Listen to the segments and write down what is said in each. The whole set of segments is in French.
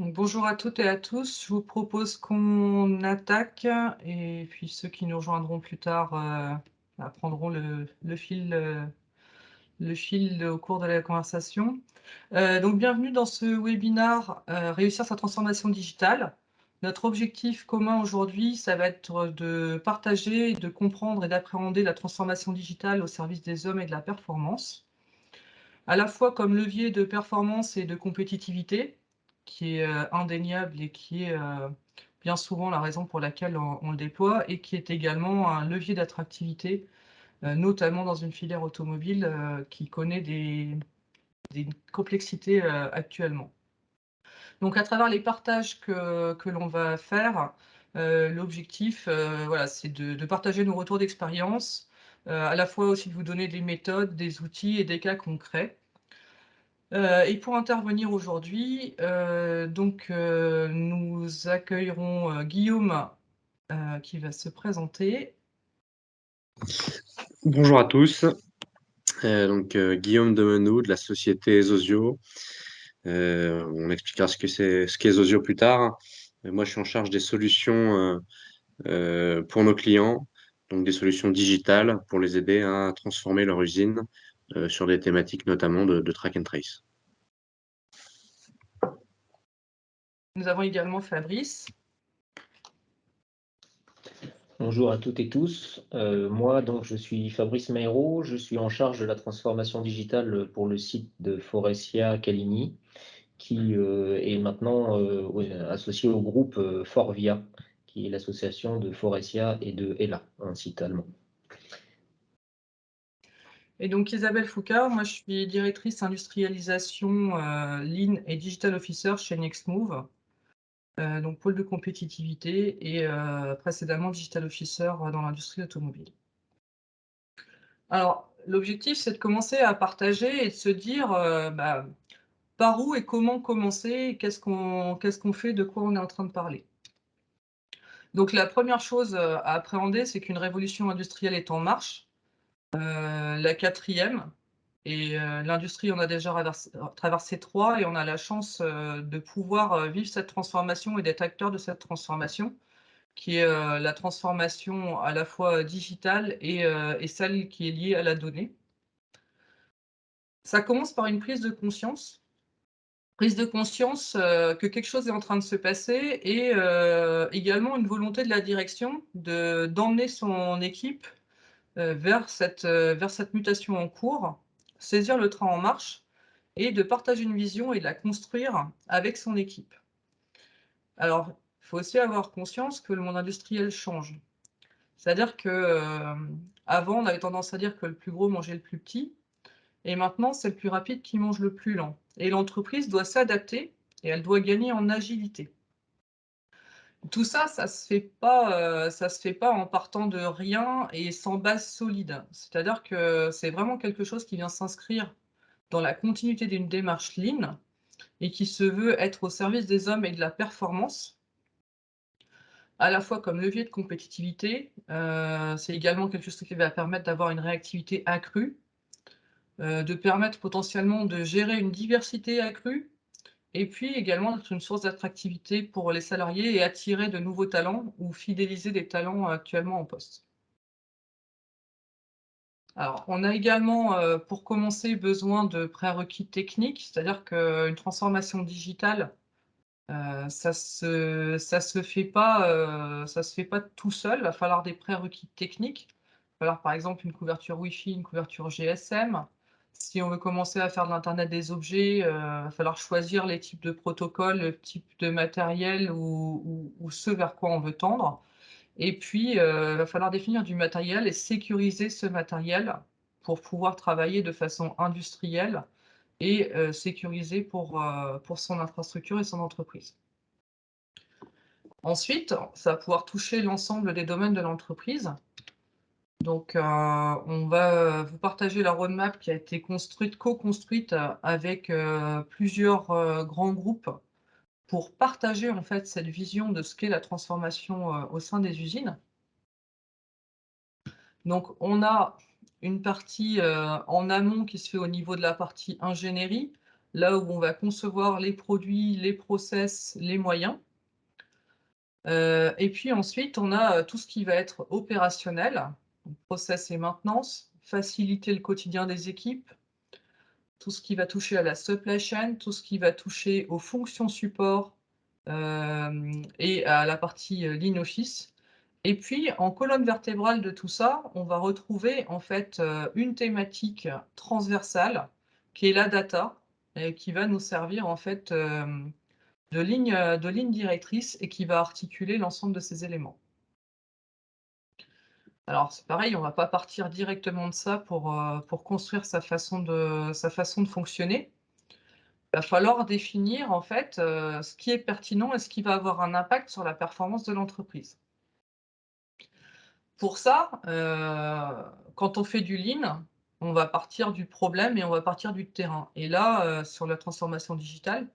Donc, bonjour à toutes et à tous. Je vous propose qu'on attaque et puis ceux qui nous rejoindront plus tard prendront le fil au cours de la conversation. Donc, bienvenue dans ce webinaire Réussir sa transformation digitale. Notre objectif commun aujourd'hui, ça va être de partager, de comprendre et d'appréhender la transformation digitale au service des hommes et de la performance, à la fois comme levier de performance et de compétitivité, qui est indéniable et qui est bien souvent la raison pour laquelle on le déploie, et qui est également un levier d'attractivité, notamment dans une filière automobile qui connaît des complexités actuellement. Donc à travers les partages que l'on va faire, l'objectif, voilà, c'est de partager nos retours d'expérience, à la fois aussi de vous donner des méthodes, des outils et des cas concrets. Et pour intervenir aujourd'hui, nous accueillerons Guillaume, qui va se présenter. Bonjour à tous, Guillaume Demenou de la société Zozio. On expliquera ce qu'est Zozio plus tard. Moi, je suis en charge des solutions pour nos clients, donc des solutions digitales pour les aider à transformer leur usine sur des thématiques notamment de track and trace. Nous avons également Fabrice. Bonjour à toutes et tous. Moi, donc, je suis Fabrice Mayrault. Je suis en charge de la transformation digitale pour le site de Foressia Caligny, qui est maintenant associé au groupe Forvia, qui est l'association de Foressia et de Ella, un site allemand. Et donc Isabelle Foucault, moi je suis directrice industrialisation Lean et Digital Officer chez Nextmove, donc pôle de compétitivité et précédemment Digital Officer dans l'industrie automobile. Alors l'objectif, c'est de commencer à partager et de se dire par où et comment commencer, qu'est-ce qu'on fait, de quoi on est en train de parler. Donc la première chose à appréhender, c'est qu'une révolution industrielle est en marche, la quatrième. Et l'industrie en a déjà traversé 3 et on a la chance de pouvoir vivre cette transformation et d'être acteur de cette transformation, qui est la transformation à la fois digitale et celle qui est liée à la donnée. Ça commence par une prise de conscience. Prise de conscience que quelque chose est en train de se passer, et également une volonté de la direction d'emmener son équipe vers cette mutation en cours, saisir le train en marche et de partager une vision et de la construire avec son équipe. Alors, il faut aussi avoir conscience que le monde industriel change. C'est-à-dire que avant, on avait tendance à dire que le plus gros mangeait le plus petit, et maintenant, c'est le plus rapide qui mange le plus lent. Et l'entreprise doit s'adapter et elle doit gagner en agilité. Tout ça, ça se fait pas en partant de rien et sans base solide. C'est-à-dire que c'est vraiment quelque chose qui vient s'inscrire dans la continuité d'une démarche Lean et qui se veut être au service des hommes et de la performance, à la fois comme levier de compétitivité. C'est également quelque chose qui va permettre d'avoir une réactivité accrue, de permettre potentiellement de gérer une diversité accrue, et puis également d'être une source d'attractivité pour les salariés et attirer de nouveaux talents ou fidéliser des talents actuellement en poste. Alors, on a également, pour commencer, besoin de prérequis techniques, c'est-à-dire qu'une transformation digitale, ça se fait pas tout seul. Il va falloir des prérequis techniques. Il va falloir par exemple une couverture Wi-Fi, une couverture GSM. Si on veut commencer à faire de l'internet des objets, il va falloir choisir les types de protocoles, le type de matériel ou ce vers quoi on veut tendre. Et puis, il va falloir définir du matériel et sécuriser ce matériel pour pouvoir travailler de façon industrielle et sécurisée pour son infrastructure et son entreprise. Ensuite, ça va pouvoir toucher l'ensemble des domaines de l'entreprise. Donc, on va vous partager la roadmap qui a été co-construite avec plusieurs grands groupes pour partager en fait cette vision de ce qu'est la transformation au sein des usines. Donc, on a une partie en amont qui se fait au niveau de la partie ingénierie, là où on va concevoir les produits, les process, les moyens. Et puis ensuite, on a, tout ce qui va être opérationnel, donc process et maintenance, faciliter le quotidien des équipes, tout ce qui va toucher à la supply chain, tout ce qui va toucher aux fonctions support, et à la partie, lean office. Et puis en colonne vertébrale de tout ça, on va retrouver en fait, une thématique transversale qui est la data et qui va nous servir en fait, de ligne directrice et qui va articuler l'ensemble de ces éléments. Alors c'est pareil, on va pas partir directement de ça pour construire sa façon de fonctionner. Il va falloir définir en fait, ce qui est pertinent et ce qui va avoir un impact sur la performance de l'entreprise. Pour ça, quand on fait du lean, on va partir du problème et on va partir du terrain. Et là, sur la transformation digitale,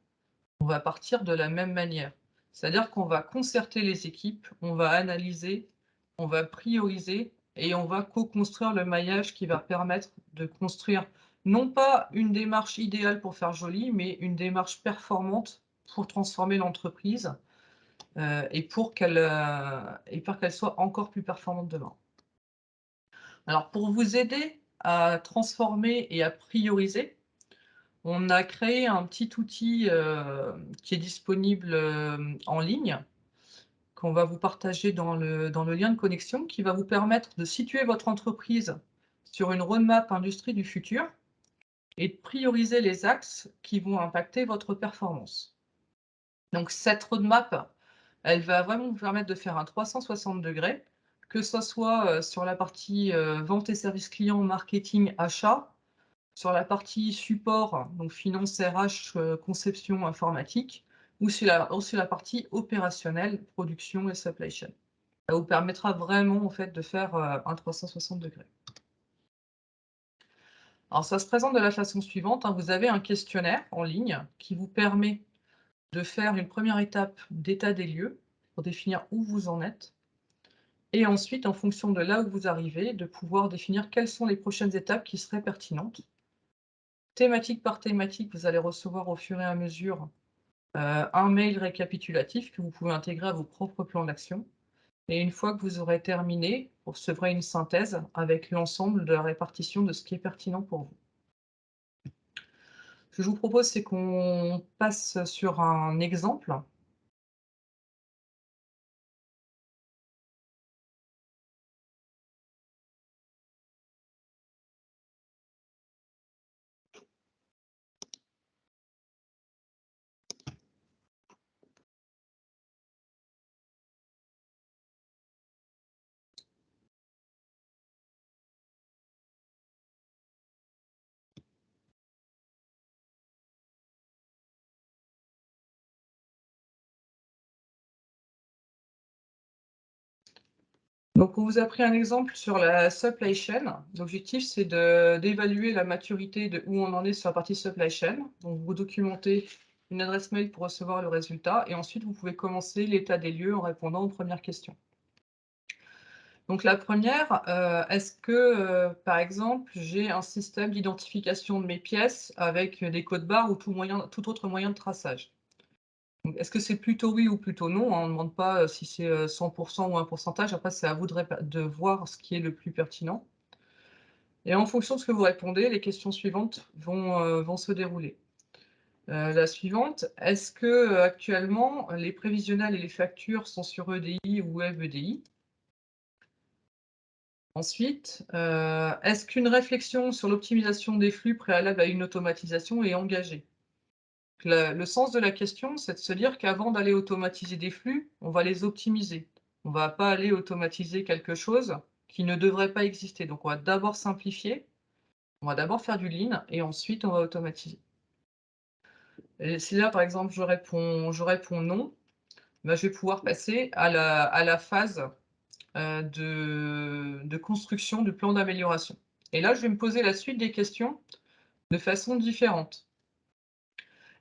on va partir de la même manière. C'est-à-dire qu'on va concerter les équipes, on va analyser, on va prioriser et on va co-construire le maillage qui va permettre de construire non pas une démarche idéale pour faire joli, mais une démarche performante pour transformer l'entreprise, et pour qu'elle soit encore plus performante demain. Alors pour vous aider à transformer et à prioriser, on a créé un petit outil, qui est disponible, en ligne, qu'on va vous partager dans le lien de connexion, qui va vous permettre de situer votre entreprise sur une roadmap industrie du futur et de prioriser les axes qui vont impacter votre performance. Donc cette roadmap, elle va vraiment vous permettre de faire un 360°, que ce soit, sur la partie, vente et service client, marketing, achat, sur la partie support, donc finance, RH, conception informatique, ou sur la partie opérationnelle, production et supply chain. Ça vous permettra vraiment en fait de faire, un 360°. Alors ça se présente de la façon suivante, hein, vous avez un questionnaire en ligne qui vous permet de faire une première étape d'état des lieux pour définir où vous en êtes et ensuite en fonction de là où vous arrivez, de pouvoir définir quelles sont les prochaines étapes qui seraient pertinentes. Thématique par thématique, vous allez recevoir au fur et à mesure, un mail récapitulatif que vous pouvez intégrer à vos propres plans d'action et une fois que vous aurez terminé, vous recevrez une synthèse avec l'ensemble de la répartition de ce qui est pertinent pour vous. Ce que je vous propose, c'est qu'on passe sur un exemple. Donc, on vous a pris un exemple sur la supply chain. L'objectif, c'est d'évaluer la maturité de où on en est sur la partie supply chain. Donc, vous documentez une adresse mail pour recevoir le résultat et ensuite, vous pouvez commencer l'état des lieux en répondant aux premières questions. Donc, la première, est-ce que, par exemple, j'ai un système d'identification de mes pièces avec des codes barres ou tout autre moyen de traçage? Donc, est-ce que c'est plutôt oui ou plutôt non, hein? On ne demande pas, si c'est, 100 ou un pourcentage. Après, c'est à vous de voir ce qui est le plus pertinent et en fonction de ce que vous répondez, les questions suivantes vont se dérouler. La suivante: est-ce que, actuellement, les prévisionnels et les factures sont sur EDI ou FEDI? Ensuite, est-ce qu'une réflexion sur l'optimisation des flux préalable à une automatisation est engagée? Le sens de la question, c'est de se dire qu'avant d'aller automatiser des flux, on va les optimiser. On va pas aller automatiser quelque chose qui ne devrait pas exister. Donc on va d'abord simplifier, on va d'abord faire du lean et ensuite on va automatiser. Et si là, par exemple, je réponds non, bah, je vais pouvoir passer à la phase, de construction du plan d'amélioration. Et là, je vais me poser la suite des questions de façon différente.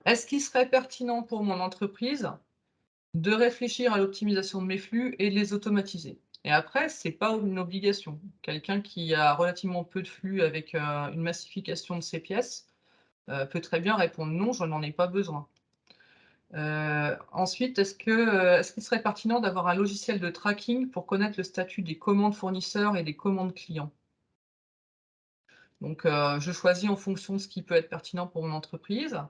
Est-ce qu'il serait pertinent pour mon entreprise de réfléchir à l'optimisation de mes flux et de les automatiser? Et après, c'est pas une obligation. Quelqu'un qui a relativement peu de flux avec, une massification de ses pièces, peut très bien répondre: «Non, je n'en ai pas besoin». Ensuite, est-ce qu'il serait pertinent d'avoir un logiciel de tracking pour connaître le statut des commandes fournisseurs et des commandes clients? Donc, je choisis en fonction de ce qui peut être pertinent pour mon entreprise.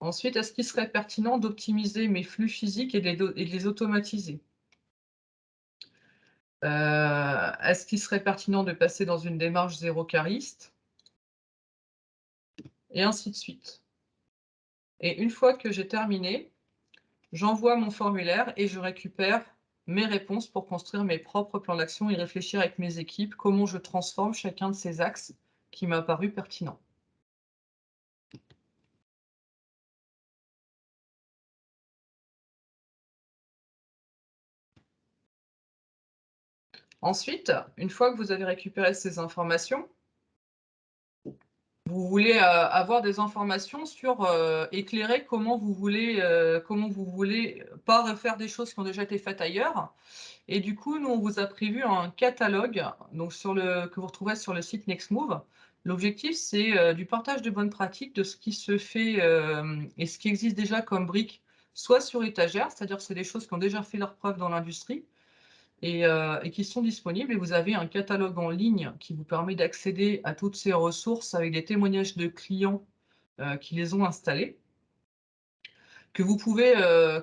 Ensuite, est-ce qu'il serait pertinent d'optimiser mes flux physiques et de les automatiser? Est-ce qu'il serait pertinent de passer dans une démarche zéro cariste? Et ainsi de suite. Et une fois que j'ai terminé, j'envoie mon formulaire et je récupère mes réponses pour construire mes propres plans d'action et réfléchir avec mes équipes comment je transforme chacun de ces axes qui m'a paru pertinent. Ensuite, une fois que vous avez récupéré ces informations, vous voulez, avoir des informations sur, éclairer comment vous voulez pas refaire des choses qui ont déjà été faites ailleurs. Et du coup, nous, on vous a prévu un catalogue, donc que vous retrouverez sur le site Nextmove. L'objectif, c'est, du partage de bonnes pratiques, de ce qui se fait, et ce qui existe déjà comme briques, soit sur étagère, c'est-à-dire que c'est des choses qui ont déjà fait leurs preuves dans l'industrie et qui sont disponibles, et vous avez un catalogue en ligne qui vous permet d'accéder à toutes ces ressources avec des témoignages de clients, qui les ont installées, que vous pouvez,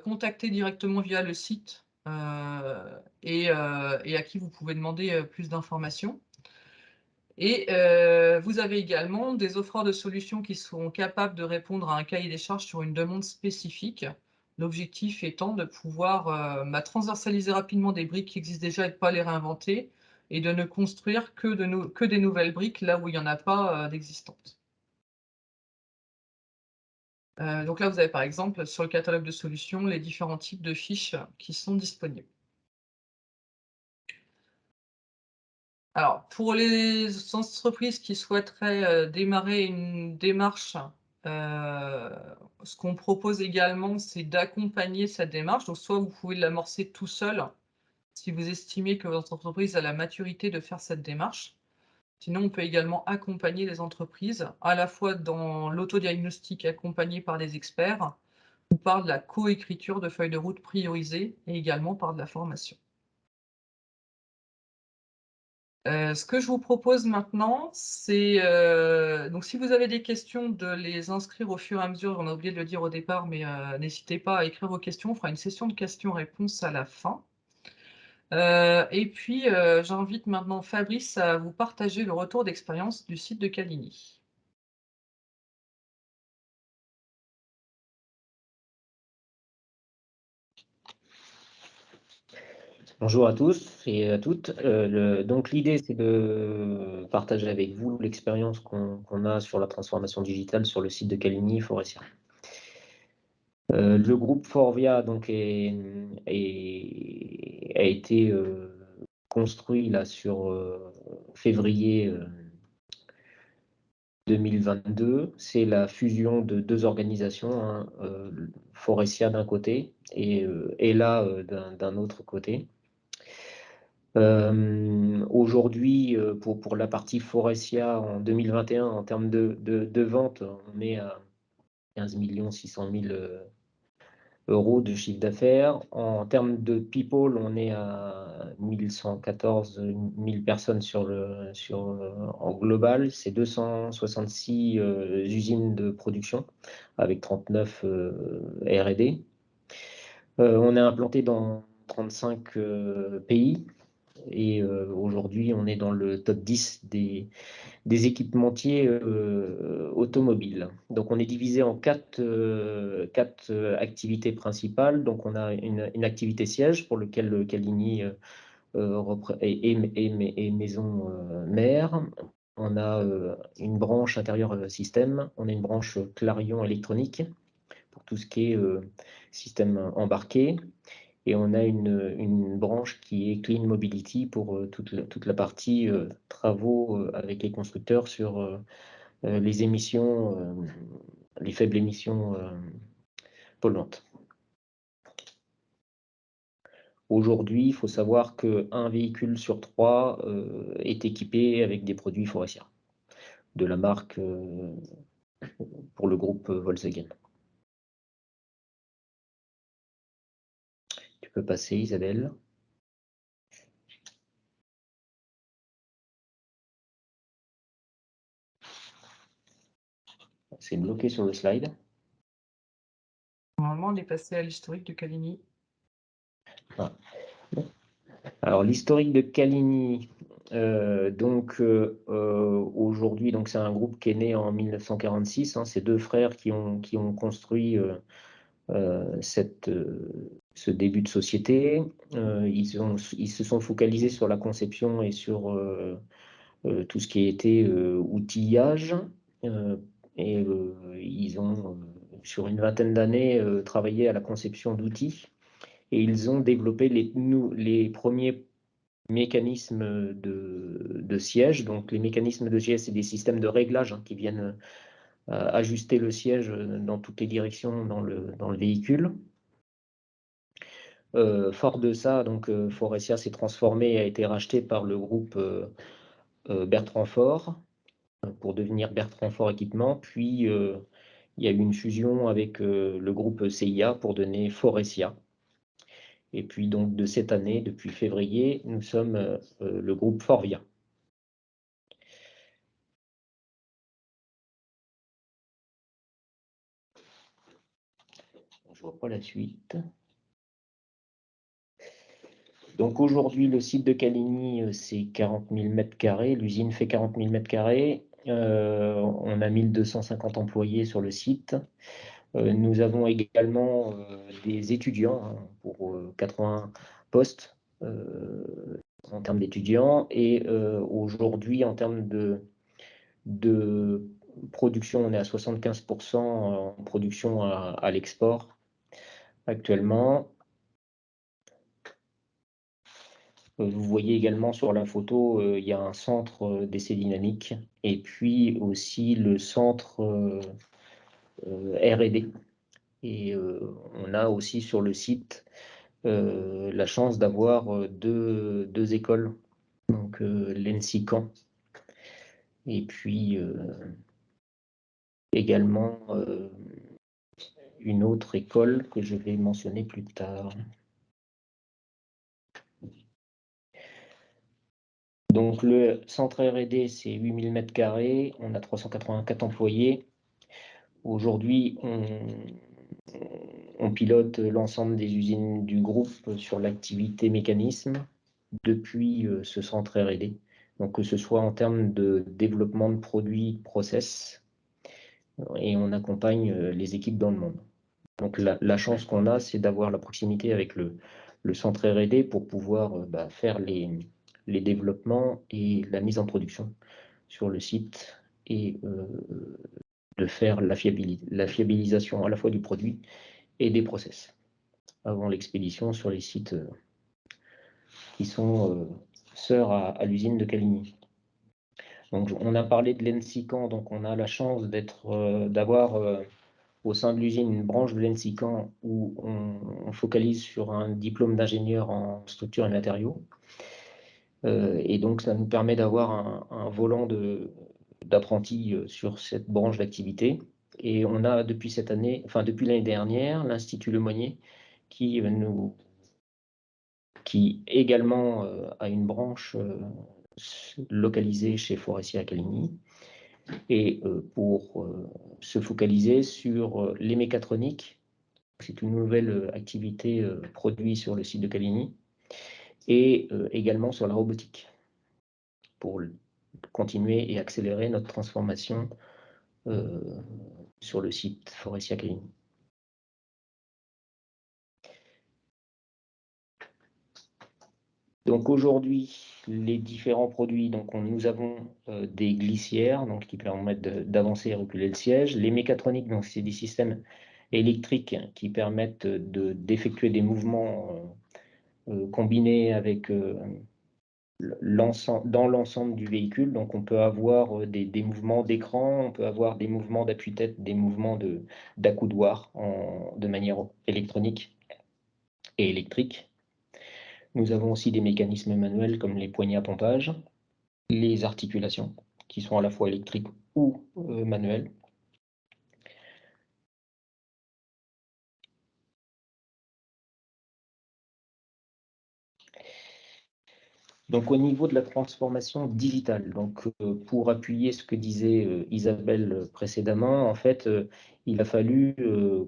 contacter directement via le site, et à qui vous pouvez demander, plus d'informations. Et vous avez également des offreurs de solutions qui sont capables de répondre à un cahier des charges sur une demande spécifique. L'objectif étant de pouvoir, transversaliser rapidement des briques qui existent déjà et de pas les réinventer et de ne construire que des nouvelles briques là où il y en a pas, d'existantes. Donc là, vous avez par exemple sur le catalogue de solutions les différents types de fiches qui sont disponibles. Alors, pour les entreprises qui souhaiteraient, démarrer une démarche, heu, ce qu'on propose également, c'est d'accompagner cette démarche. Donc soit vous pouvez l'amorcer tout seul, si vous estimez que votre entreprise a la maturité de faire cette démarche. Sinon, on peut également accompagner les entreprises, à la fois dans l'autodiagnostic accompagné par des experts ou par de la coécriture de feuilles de route priorisées et également par de la formation. Ce que je vous propose maintenant, c'est, donc si vous avez des questions, de les inscrire au fur et à mesure. On a oublié de le dire au départ, mais, n'hésitez pas à écrire vos questions. On fera une session de questions-réponses à la fin. Et puis, j'invite maintenant Fabrice à vous partager le retour d'expérience du site de Caligny. Bonjour à tous et à toutes. Donc l'idée, c'est de partager avec vous l'expérience qu'on a sur la transformation digitale sur le site de Caligny Forestia. Le groupe Forvia donc a été construit là sur février 2022. C'est la fusion de deux organisations, hein, Forestia d'un côté et Ella d'un autre côté. Aujourd'hui, pour la partie Forestia en 2021, en termes de vente, on est à 15 600 000 euros de chiffre d'affaires. En termes de people, on est à 1114 000 personnes en global. C'est 266 usines de production avec 39 R&D. On est implanté dans 35 pays. Et aujourd'hui, on est dans le top 10 des équipementiers automobiles. Donc, on est divisé en quatre activités principales. Donc, on a une activité siège pour lequel Caligny est maison mère. On a une branche intérieure système. On a une branche Clarion électronique pour tout ce qui est système embarqué. Et on a une branche qui est Clean Mobility pour toute la partie travaux avec les constructeurs sur les émissions, les faibles émissions polluantes. Aujourd'hui, il faut savoir qu'un véhicule sur trois est équipé avec des produits forestiers de la marque pour le groupe Volkswagen. Tu peux passer, Isabelle. C'est bloqué sur le slide. Normalement, on est passé à l'historique de Caligny. Ah. Alors, l'historique de Caligny, aujourd'hui, c'est un groupe qui est né en 1946. Hein, c'est deux frères qui ont construit ce début de société. Ils se sont focalisés sur la conception et sur tout ce qui était outillage. Ils ont, sur une vingtaine d'années, travaillé à la conception d'outils. Et ils ont développé les premiers mécanismes de siège. Donc, les mécanismes de siège, c'est des systèmes de réglage qui viennent ajuster le siège dans toutes les directions dans le véhicule. Fort de ça, Faurecia s'est transformé et a été racheté par le groupe Bertrand Faure pour devenir Bertrand Faure Équipement. Puis, il y a eu une fusion avec le groupe CIA pour donner Faurecia. Et puis, donc, de cette année, depuis février, nous sommes le groupe Forvia. Je ne vois pas la suite. Donc, aujourd'hui, le site de Caligny, c'est 40 000 m². L'usine fait 40 000 m². On a 1250 employés sur le site. Nous avons également des étudiants pour 80 postes en termes d'étudiants. Et aujourd'hui, en termes de production, on est à 75% en production à l'export actuellement. Vous voyez également sur la photo, il y a un centre d'essai dynamique et puis aussi le centre R&D. Et on a aussi sur le site la chance d'avoir deux écoles, donc l'ENSICAN et puis également une autre école que je vais mentionner plus tard. Donc le centre R&D, c'est 8000 m², on a 384 employés. Aujourd'hui, on pilote l'ensemble des usines du groupe sur l'activité mécanisme depuis ce centre R&D. Donc que ce soit en termes de développement de produits, process, et on accompagne les équipes dans le monde. Donc la chance qu'on a, c'est d'avoir la proximité avec le centre R&D pour pouvoir faire les développements et la mise en production sur le site et de faire la fiabilisation à la fois du produit et des process avant l'expédition sur les sites qui sont sœurs à l'usine de Caligny. Donc on a parlé de l'ENSICAN, donc on a la chance d'avoir au sein de l'usine une branche de l'ENSICAN où on focalise sur un diplôme d'ingénieur en structure et matériaux. Et donc ça nous permet d'avoir un volant d'apprentis sur cette branche d'activité. Et on a depuis cette année, enfin depuis l'année dernière, l'Institut Lemonnier qui également a une branche localisée chez Faurecia à Caligny et pour se focaliser sur les mécatroniques. C'est une nouvelle activité produite sur le site de Caligny et également sur la robotique pour continuer et accélérer notre transformation sur le site Faurecia Caligny. Donc aujourd'hui, les différents produits, nous avons des glissières qui permettent d'avancer et reculer le siège. Les mécatroniques, c'est des systèmes électriques qui permettent d'effectuer des mouvements combinés avec dans l'ensemble du véhicule. Donc on peut avoir des mouvements d'écran, on peut avoir des mouvements d'appui-tête, des mouvements d'accoudoir de manière électronique et électrique. Nous avons aussi des mécanismes manuels comme les poignées à pompage, les articulations qui sont à la fois électriques ou manuelles. Donc, au niveau de la transformation digitale, donc, pour appuyer ce que disait Isabelle précédemment, en fait, il a fallu,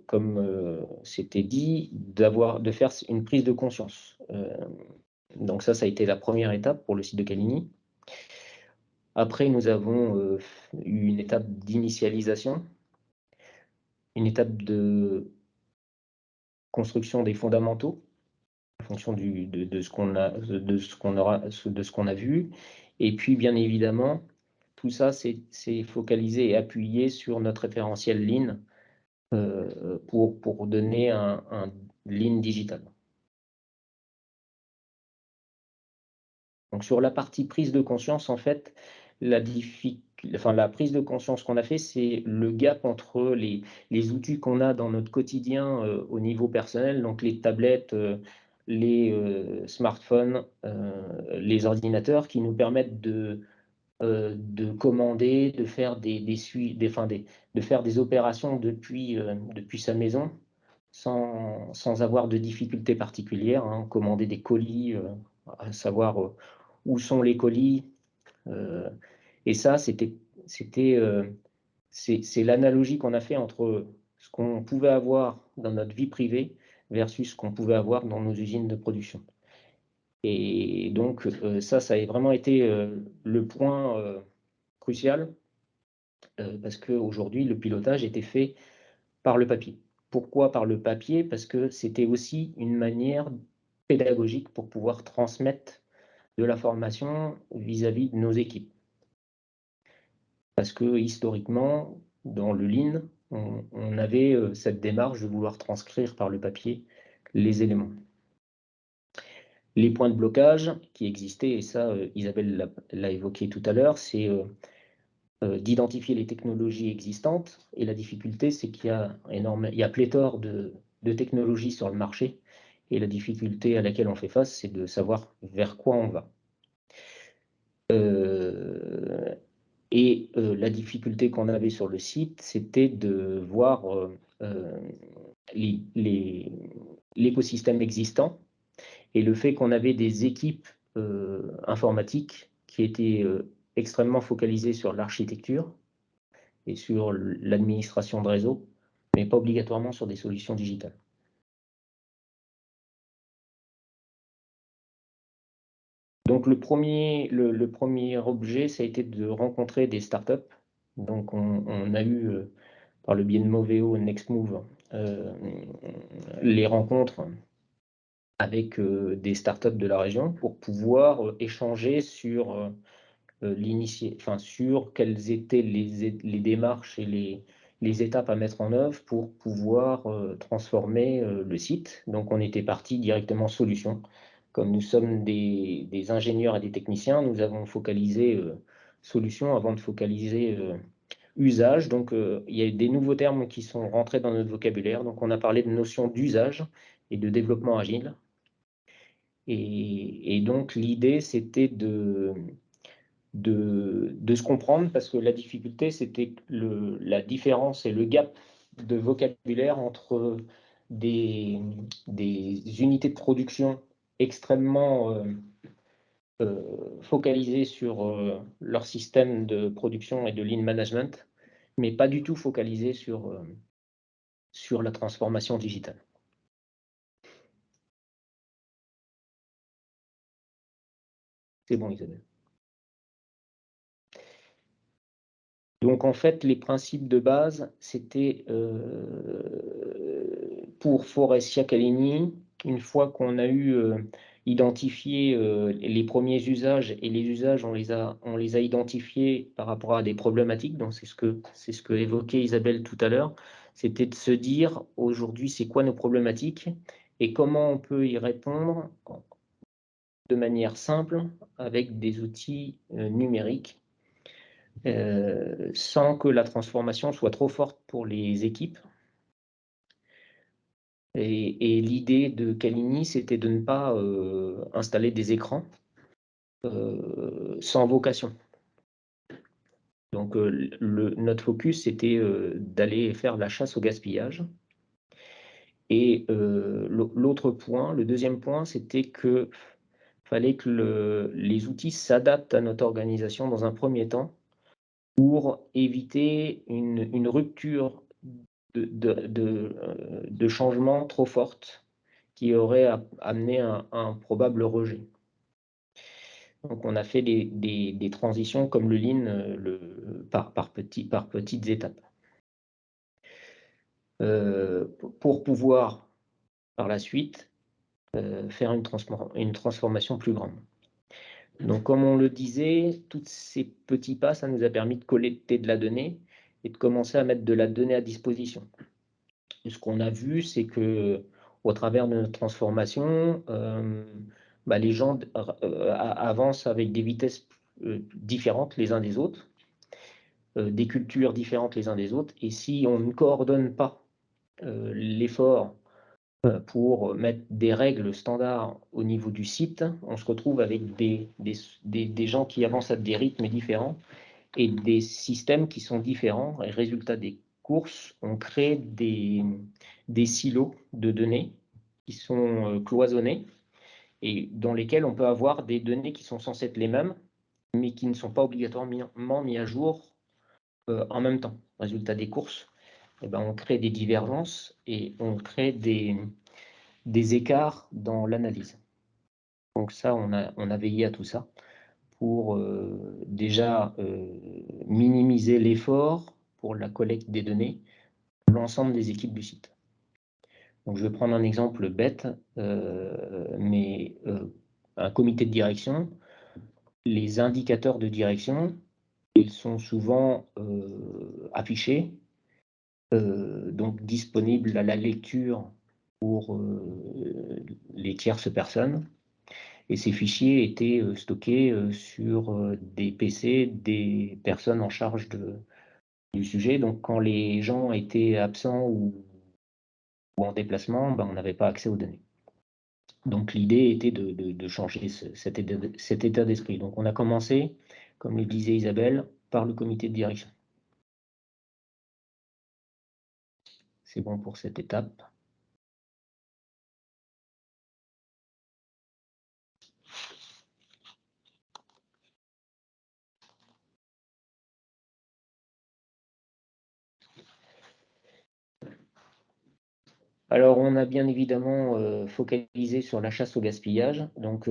comme c'était dit, de faire une prise de conscience. Donc ça a été la première étape pour le site de Caligny. Après, nous avons eu une étape d'initialisation, une étape de construction des fondamentaux, en fonction de ce qu'on a vu. Et puis, bien évidemment, tout ça, c'est focalisé et appuyé sur notre référentiel Lean pour donner un Lean digital. Donc, sur la partie prise de conscience, en fait, la prise de conscience qu'on a fait, c'est le gap entre les outils qu'on a dans notre quotidien au niveau personnel, donc les tablettes, les smartphones, les ordinateurs qui nous permettent de commander, de faire de faire des opérations depuis sa maison sans avoir de difficultés particulières, hein, commander des colis, à savoir où sont les colis. Et ça, c'est l'analogie qu'on a fait entre ce qu'on pouvait avoir dans notre vie privée versus ce qu'on pouvait avoir dans nos usines de production. Et donc, ça a vraiment été le point crucial parce qu'aujourd'hui, le pilotage était fait par le papier. Pourquoi par le papier? Parce que c'était aussi une manière pédagogique pour pouvoir transmettre de la formation vis-à-vis de nos équipes. Parce que historiquement, dans le Lean, on avait cette démarche de vouloir transcrire par le papier les éléments. Les points de blocage qui existaient, et ça, Isabelle l'a évoqué tout à l'heure, c'est d'identifier les technologies existantes. Et la difficulté, c'est qu'il y a pléthore de technologies sur le marché. Et la difficulté à laquelle on fait face, c'est de savoir vers quoi on va. La difficulté qu'on avait sur le site, c'était de voir l'écosystème existant et le fait qu'on avait des équipes informatiques qui étaient extrêmement focalisées sur l'architecture et sur l'administration de réseau, mais pas obligatoirement sur des solutions digitales. Donc le premier objet, ça a été de rencontrer des startups. Donc on a eu, par le biais de Moveo, Nextmove, les rencontres avec des startups de la région pour pouvoir échanger sur sur quelles étaient les démarches et les étapes à mettre en œuvre pour pouvoir transformer le site. Donc on était parti directement solution. Comme nous sommes des ingénieurs et des techniciens, nous avons focalisé solution avant de focaliser usage. Donc il y a des nouveaux termes qui sont rentrés dans notre vocabulaire. Donc on a parlé de notion d'usage et de développement agile. Et donc l'idée, c'était de se comprendre, parce que la difficulté, c'était la différence et le gap de vocabulaire entre des unités de production extrêmement focalisées sur leur système de production et de lean management, mais pas du tout focalisées sur la transformation digitale. C'est bon, Isabelle. Donc, en fait, les principes de base, c'était pour Faurecia Caligny, une fois qu'on a eu identifié les premiers usages, et les usages, on les a identifiés par rapport à des problématiques, donc c'est ce que évoquait Isabelle tout à l'heure, c'était de se dire, aujourd'hui, c'est quoi nos problématiques, et comment on peut y répondre de manière simple, avec des outils numériques, sans que la transformation soit trop forte pour les équipes. Et l'idée de Caligny, c'était de ne pas installer des écrans sans vocation. Donc notre focus, c'était d'aller faire la chasse au gaspillage. Et l'autre point, le deuxième point, c'était que fallait que les outils s'adaptent à notre organisation dans un premier temps pour éviter une rupture de changement trop forte qui aurait amené un probable rejet. Donc, on a fait des transitions comme le Lean par petites étapes. Pour pouvoir, par la suite, faire une transformation plus grande. Donc, comme on le disait, tous ces petits pas, ça nous a permis de collecter de la donnée et de commencer à mettre de la donnée à disposition. Et ce qu'on a vu, c'est que au travers de notre transformation, les gens avancent avec des vitesses différentes les uns des autres, des cultures différentes les uns des autres. Et si on ne coordonne pas l'effort pour mettre des règles standards au niveau du site, on se retrouve avec des gens qui avancent à des rythmes différents et des systèmes qui sont différents. Et résultat des courses, on crée des silos de données qui sont cloisonnés et dans lesquels on peut avoir des données qui sont censées être les mêmes, mais qui ne sont pas obligatoirement mis à jour en même temps. Résultat des courses, on crée des divergences et on crée des écarts dans l'analyse. Donc ça, on a veillé à tout ça pour déjà minimiser l'effort pour la collecte des données pour l'ensemble des équipes du site. Donc je vais prendre un exemple bête, mais un comité de direction, les indicateurs de direction, ils sont souvent affichés, donc disponibles à la lecture pour les tierces personnes. Et ces fichiers étaient stockés sur des PC des personnes en charge du sujet. Donc, quand les gens étaient absents ou en déplacement, on n'avait pas accès aux données. Donc, l'idée était de changer cet état d'esprit. Donc, on a commencé, comme le disait Isabelle, par le comité de direction. C'est bon pour cette étape. Alors, on a bien évidemment focalisé sur la chasse au gaspillage. Donc,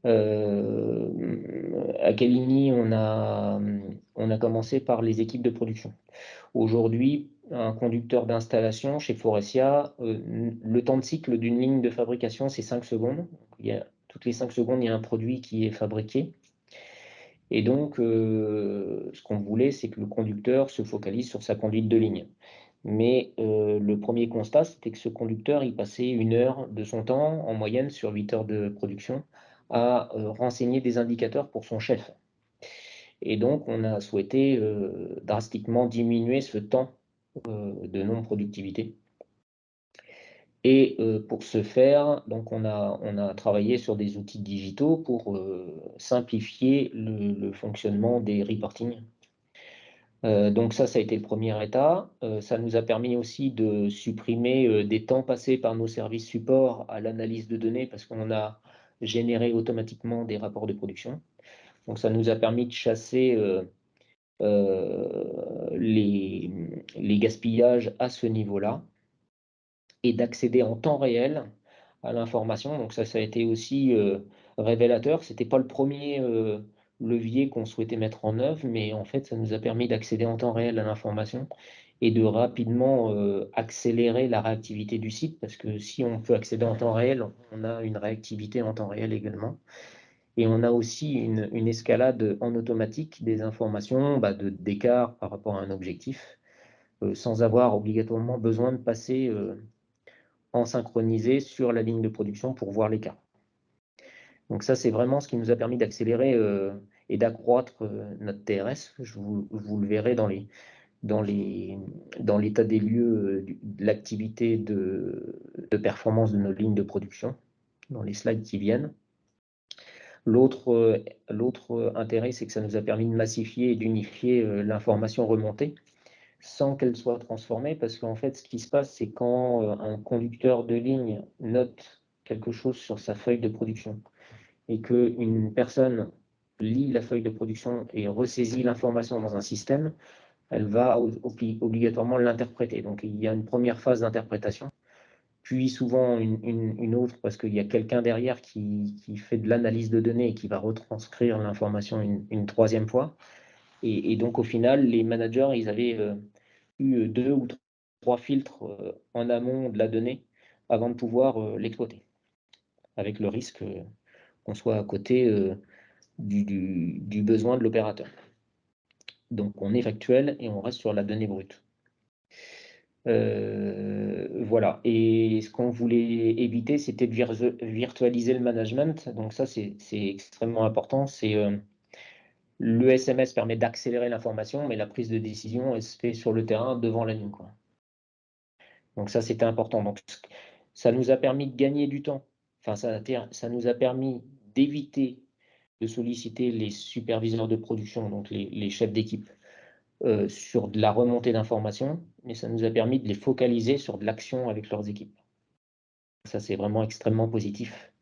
à Caligny, on a commencé par les équipes de production. Aujourd'hui, un conducteur d'installation chez Faurecia, le temps de cycle d'une ligne de fabrication, c'est 5 secondes. Toutes les 5 secondes, il y a un produit qui est fabriqué. Et donc, ce qu'on voulait, c'est que le conducteur se focalise sur sa conduite de ligne. Mais le premier constat, c'était que ce conducteur, il passait 1 heure de son temps, en moyenne, sur 8 heures de production, à renseigner des indicateurs pour son chef. Et donc, on a souhaité drastiquement diminuer ce temps de non-productivité. Et pour ce faire, donc on a travaillé sur des outils digitaux pour simplifier le fonctionnement des reporting. Donc ça a été le premier état. Ça nous a permis aussi de supprimer des temps passés par nos services support à l'analyse de données parce qu'on a généré automatiquement des rapports de production. Donc ça nous a permis de chasser les gaspillages à ce niveau-là et d'accéder en temps réel à l'information. Donc ça a été aussi révélateur. Ce n'était pas le premier levier qu'on souhaitait mettre en œuvre, mais en fait, ça nous a permis d'accéder en temps réel à l'information et de rapidement accélérer la réactivité du site, parce que si on peut accéder en temps réel, on a une réactivité en temps réel également. Et on a aussi une escalade en automatique des informations d'écart par rapport à un objectif, sans avoir obligatoirement besoin de passer en synchronisé sur la ligne de production pour voir l'écart. Donc ça, c'est vraiment ce qui nous a permis d'accélérer et d'accroître notre TRS. Vous le verrez dans l'état des lieux de l'activité de performance de nos lignes de production, dans les slides qui viennent. L'autre intérêt, c'est que ça nous a permis de massifier et d'unifier l'information remontée sans qu'elle soit transformée, parce qu'en fait, ce qui se passe, c'est quand un conducteur de ligne note quelque chose sur sa feuille de production et qu'une personne lit la feuille de production et ressaisit l'information dans un système, elle va obligatoirement l'interpréter. Donc il y a une première phase d'interprétation, puis souvent une autre, parce qu'il y a quelqu'un derrière qui fait de l'analyse de données et qui va retranscrire l'information une troisième fois. Et donc au final, les managers, ils avaient eu 2 ou 3 filtres en amont de la donnée avant de pouvoir l'exploiter, avec le risque qu'on soit à côté du besoin de l'opérateur. Donc on est factuel et on reste sur la donnée brute. Voilà. Et ce qu'on voulait éviter, c'était de virtualiser le management. Donc ça, c'est extrêmement important. Le SMS permet d'accélérer l'information, mais la prise de décision, elle se fait sur le terrain devant la nuit, quoi. Donc ça, c'était important. Donc ça nous a permis de gagner du temps. Enfin, ça nous a permis d'éviter de solliciter les superviseurs de production, donc les chefs d'équipe, sur de la remontée d'informations, mais ça nous a permis de les focaliser sur de l'action avec leurs équipes. Ça, c'est vraiment extrêmement positif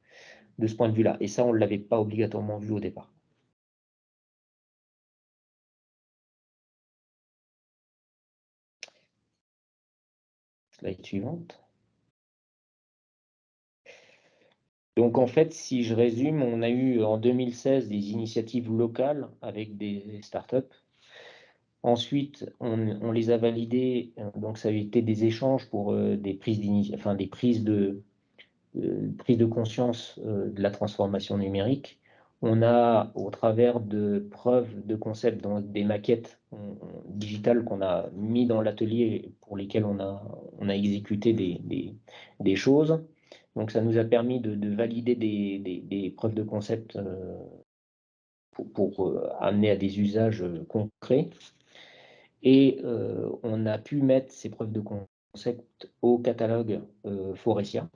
de ce point de vue-là. Et ça, on ne l'avait pas obligatoirement vu au départ. Slide suivante. Donc en fait, si je résume, on a eu en 2016 des initiatives locales avec des startups. Ensuite, on les a validées, donc ça a été des échanges pour des prises de conscience de la transformation numérique. On a, au travers de preuves de concept, dans des maquettes digitales qu'on a mis dans l'atelier, pour lesquelles on a exécuté des choses. Donc ça nous a permis de valider des preuves de concept pour amener à des usages concrets. Et on a pu mettre ces preuves de concept au catalogue Foressia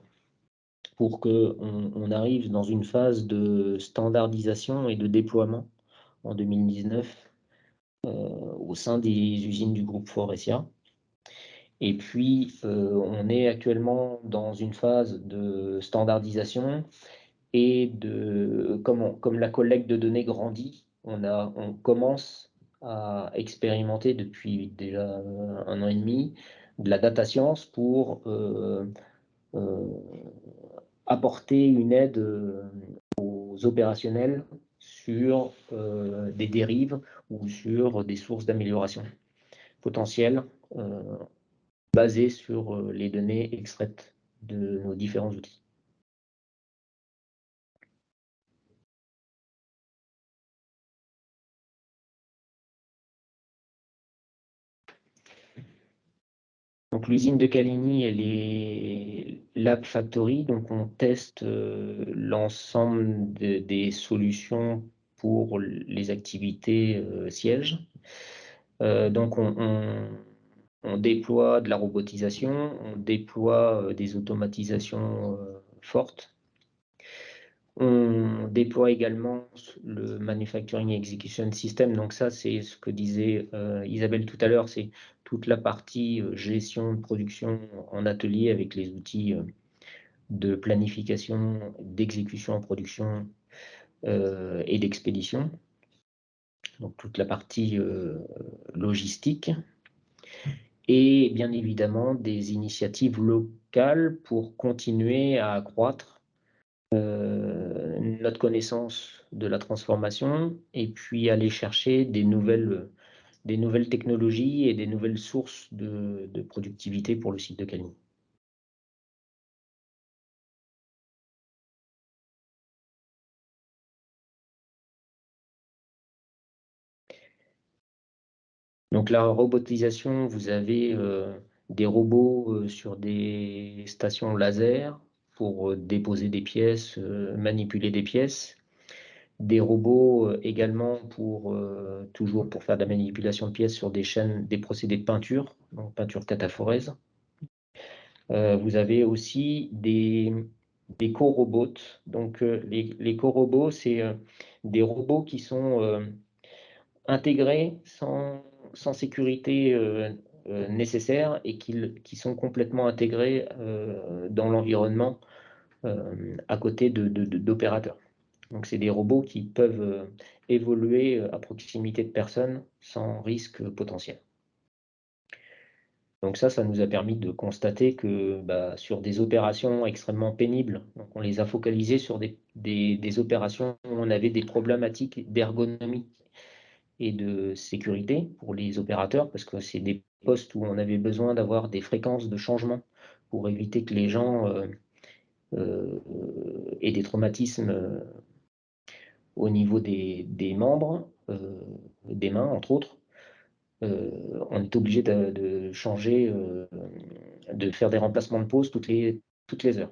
pour qu'on arrive dans une phase de standardisation et de déploiement en 2019 au sein des usines du groupe Foressia. Et puis, on est actuellement dans une phase de standardisation et comme la collecte de données grandit, on commence à expérimenter depuis déjà 1 an et demi de la data science pour apporter une aide aux opérationnels sur des dérives ou sur des sources d'amélioration potentielles basées sur les données extraites de nos différents outils. Donc l'usine de Caligny, elle est Lab Factory, donc on teste l'ensemble des solutions pour les activités sièges. Donc on déploie de la robotisation, on déploie des automatisations fortes. On déploie également le Manufacturing Execution System. Donc ça, c'est ce que disait Isabelle tout à l'heure, c'est toute la partie gestion de production en atelier avec les outils de planification, d'exécution en production et d'expédition. Donc toute la partie logistique. Et bien évidemment des initiatives locales pour continuer à accroître notre connaissance de la transformation et puis aller chercher des nouvelles technologies et des nouvelles sources de productivité pour le site de Caligny. Donc la robotisation, vous avez des robots sur des stations laser pour déposer des pièces, manipuler des pièces. Des robots également toujours pour faire de la manipulation de pièces sur des chaînes, des procédés de peinture, donc peinture cataphorèse. Vous avez aussi des co-robots. Donc les co-robots, c'est des robots qui sont intégrés sans sécurité nécessaire et qui sont complètement intégrés dans l'environnement à côté d'opérateurs. Donc, c'est des robots qui peuvent évoluer à proximité de personnes sans risque potentiel. Donc ça nous a permis de constater que sur des opérations extrêmement pénibles, donc on les a focalisées sur des opérations où on avait des problématiques d'ergonomie et de sécurité pour les opérateurs, parce que c'est des postes où on avait besoin d'avoir des fréquences de changement pour éviter que les gens aient des traumatismes au niveau des membres, des mains entre autres. On est obligé de changer, de faire des remplacements de pause toutes les heures.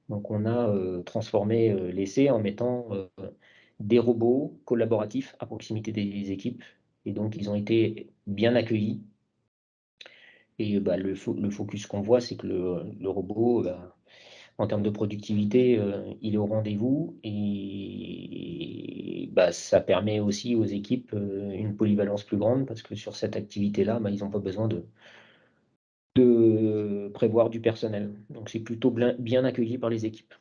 Donc on a transformé l'essai en mettant des robots collaboratifs à proximité des équipes. Et donc ils ont été bien accueillis. Et le focus qu'on voit, c'est que le robot, en termes de productivité, il est au rendez-vous. Et ça permet aussi aux équipes une polyvalence plus grande, parce que sur cette activité-là, ils n'ont pas besoin de prévoir du personnel. Donc c'est plutôt bien accueilli par les équipes.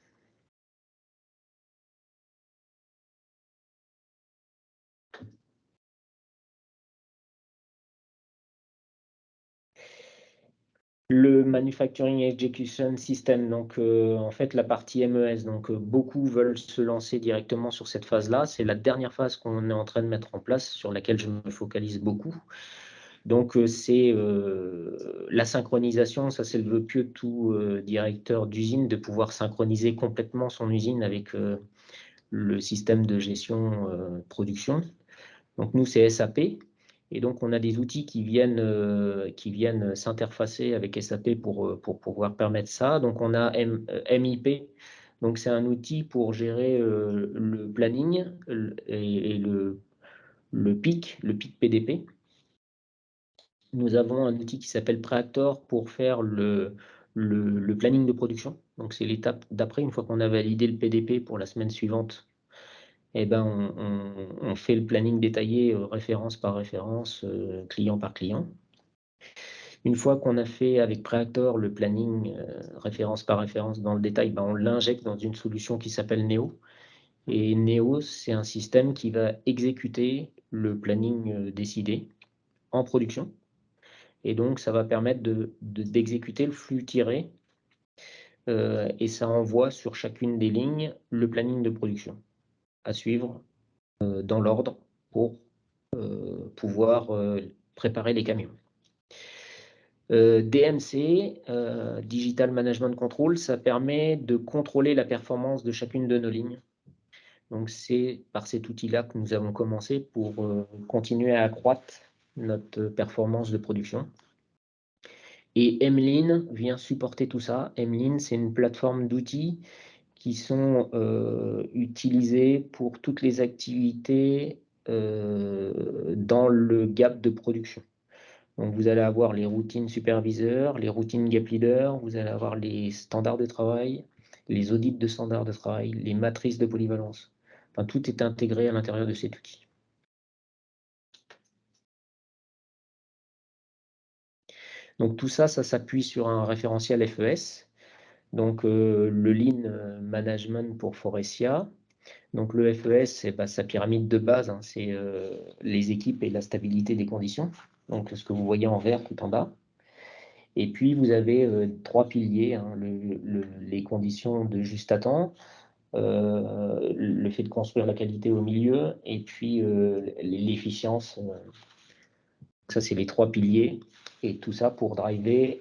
Le Manufacturing Execution System, donc en fait la partie MES, donc beaucoup veulent se lancer directement sur cette phase-là. C'est la dernière phase qu'on est en train de mettre en place, sur laquelle je me focalise beaucoup. Donc c'est la synchronisation, ça c'est le vœu pieux de tout directeur d'usine, de pouvoir synchroniser complètement son usine avec le système de gestion production. Donc nous c'est SAP. Et donc, on a des outils qui viennent s'interfacer avec SAP pour pouvoir permettre ça. Donc, on a MIP. Donc, c'est un outil pour gérer le planning et le PIC PDP. Nous avons un outil qui s'appelle Preactor pour faire le planning de production. Donc, c'est l'étape d'après. Une fois qu'on a validé le PDP pour la semaine suivante, on fait le planning détaillé, référence par référence, client par client. Une fois qu'on a fait avec Preactor le planning référence par référence dans le détail, on l'injecte dans une solution qui s'appelle Neo. Et Neo, c'est un système qui va exécuter le planning décidé en production. Et donc, ça va permettre d'exécuter le flux tiré et ça envoie sur chacune des lignes le planning de production à suivre dans l'ordre pour pouvoir préparer les camions. DMC, Digital Management Control, ça permet de contrôler la performance de chacune de nos lignes. Donc c'est par cet outil-là que nous avons commencé pour continuer à accroître notre performance de production. Et MLean vient supporter tout ça. MLean, c'est une plateforme d'outils qui sont utilisés pour toutes les activités dans le gap de production. Donc, vous allez avoir les routines superviseurs, les routines gap leaders, vous allez avoir les standards de travail, les audits de standards de travail, les matrices de polyvalence. Enfin, tout est intégré à l'intérieur de cet outil. Donc, tout ça, ça s'appuie sur un référentiel FES. Donc, le Lean Management pour Forestia. Donc, le FES, c'est sa pyramide de base, hein, c'est les équipes et la stabilité des conditions. Donc, ce que vous voyez en vert tout en bas. Et puis, vous avez trois piliers, hein, les conditions de juste à temps, le fait de construire la qualité au milieu, et puis l'efficience. Ça, c'est les trois piliers. Et tout ça pour driver,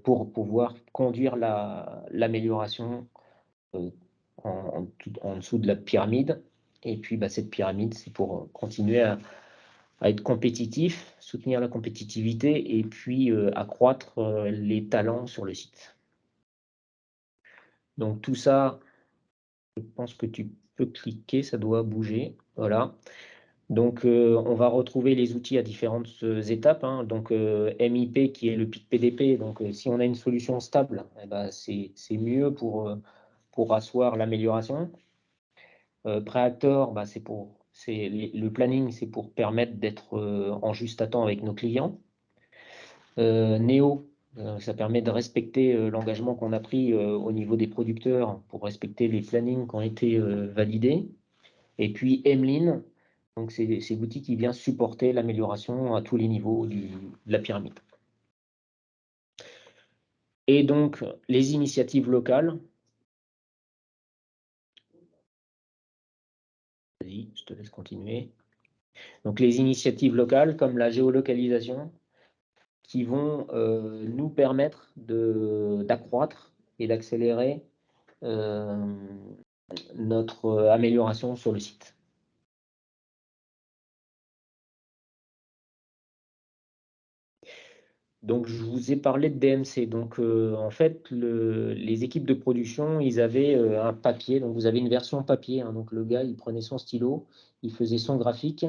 pour pouvoir conduire l'amélioration en dessous de la pyramide. Et puis, cette pyramide, c'est pour continuer à être compétitif, soutenir la compétitivité et puis accroître les talents sur le site. Donc tout ça, je pense que tu peux cliquer, ça doit bouger. Voilà. Donc on va retrouver les outils à différentes étapes. Hein. Donc MIP qui est le PIC PDP. Donc si on a une solution stable, c'est mieux pour asseoir l'amélioration. Preactor, le planning, c'est pour permettre d'être en juste à temps avec nos clients. Neo, Ça permet de respecter l'engagement qu'on a pris au niveau des producteurs pour respecter les plannings qui ont été validés. Et puis Emlin, donc c'est l'outil qui vient supporter l'amélioration à tous les niveaux de la pyramide. Et donc les initiatives locales. Vas-y, je te laisse continuer. Donc les initiatives locales comme la géolocalisation qui vont nous permettre d'accroître et d'accélérer notre amélioration sur le site. Donc, je vous ai parlé de DMC. Donc, en fait, les équipes de production, ils avaient un papier. Donc, vous avez une version papier, hein. Donc, le gars, il prenait son stylo, il faisait son graphique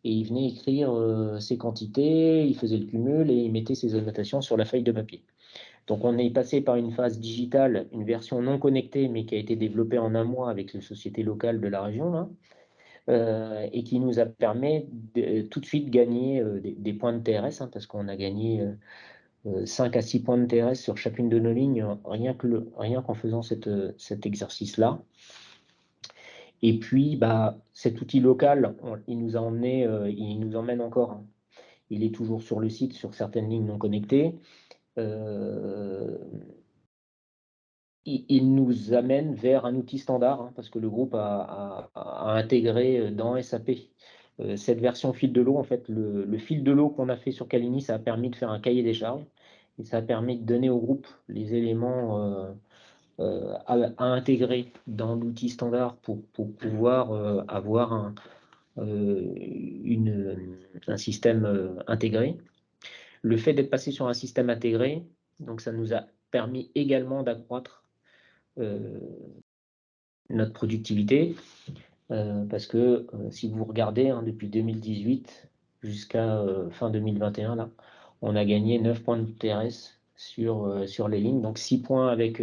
et il venait écrire ses quantités, il faisait le cumul et il mettait ses annotations sur la feuille de papier. Donc, on est passé par une phase digitale, une version non connectée, mais qui a été développée en un mois avec les sociétés locales de la région, là. Et qui nous a permis de tout de suite gagner des points de TRS, hein, parce qu'on a gagné 5 à 6 points de TRS sur chacune de nos lignes, rien qu'en faisant cet exercice-là. Et puis, cet outil local, il nous a emmené, il nous emmène encore, hein. Il est toujours sur le site, sur certaines lignes non connectées. Il nous amène vers un outil standard, hein, parce que le groupe a intégré dans SAP cette version fil de l'eau. En fait, le fil de l'eau qu'on a fait sur Calini, ça a permis de faire un cahier des charges et ça a permis de donner au groupe les éléments à intégrer dans l'outil standard pour pouvoir avoir un système intégré. Le fait d'être passé sur un système intégré, donc ça nous a permis également d'accroître notre productivité, parce que si vous regardez, hein, depuis 2018 jusqu'à fin 2021, là, on a gagné 9 points de TRS sur les lignes, donc 6 points avec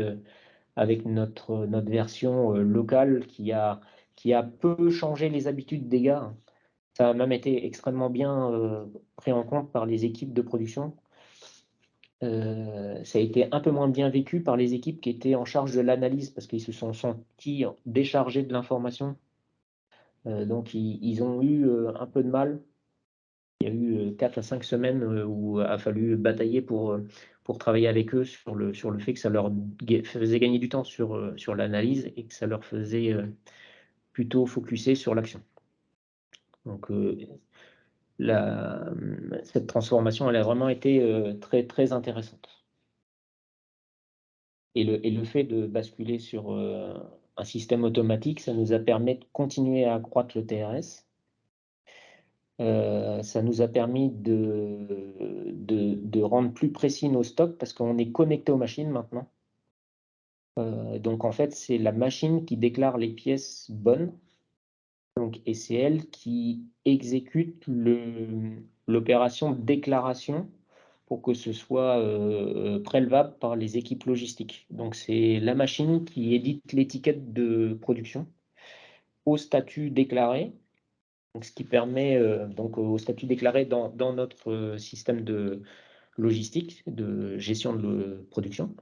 notre version locale qui a peu changé les habitudes des gars. Ça a même été extrêmement bien pris en compte par les équipes de production. Ça a été un peu moins bien vécu par les équipes qui étaient en charge de l'analyse parce qu'ils se sont sentis déchargés de l'information. Donc, ils ont eu un peu de mal. Il y a eu 4 à 5 semaines où il a fallu batailler pour travailler avec eux sur le fait que ça leur faisait gagner du temps sur l'analyse et que ça leur faisait plutôt focuser sur l'action. Donc, cette transformation, elle a vraiment été très, très intéressante. Et le fait de basculer sur un système automatique, ça nous a permis de continuer à accroître le TRS. Ça nous a permis de rendre plus précis nos stocks parce qu'on est connecté aux machines maintenant. Donc en fait, c'est la machine qui déclare les pièces bonnes. Donc, et c'est elle qui exécute l'opération de déclaration pour que ce soit prélevable par les équipes logistiques. Donc, c'est la machine qui édite l'étiquette de production au statut déclaré, donc, ce qui permet donc au statut déclaré dans notre système de logistique, de gestion de production.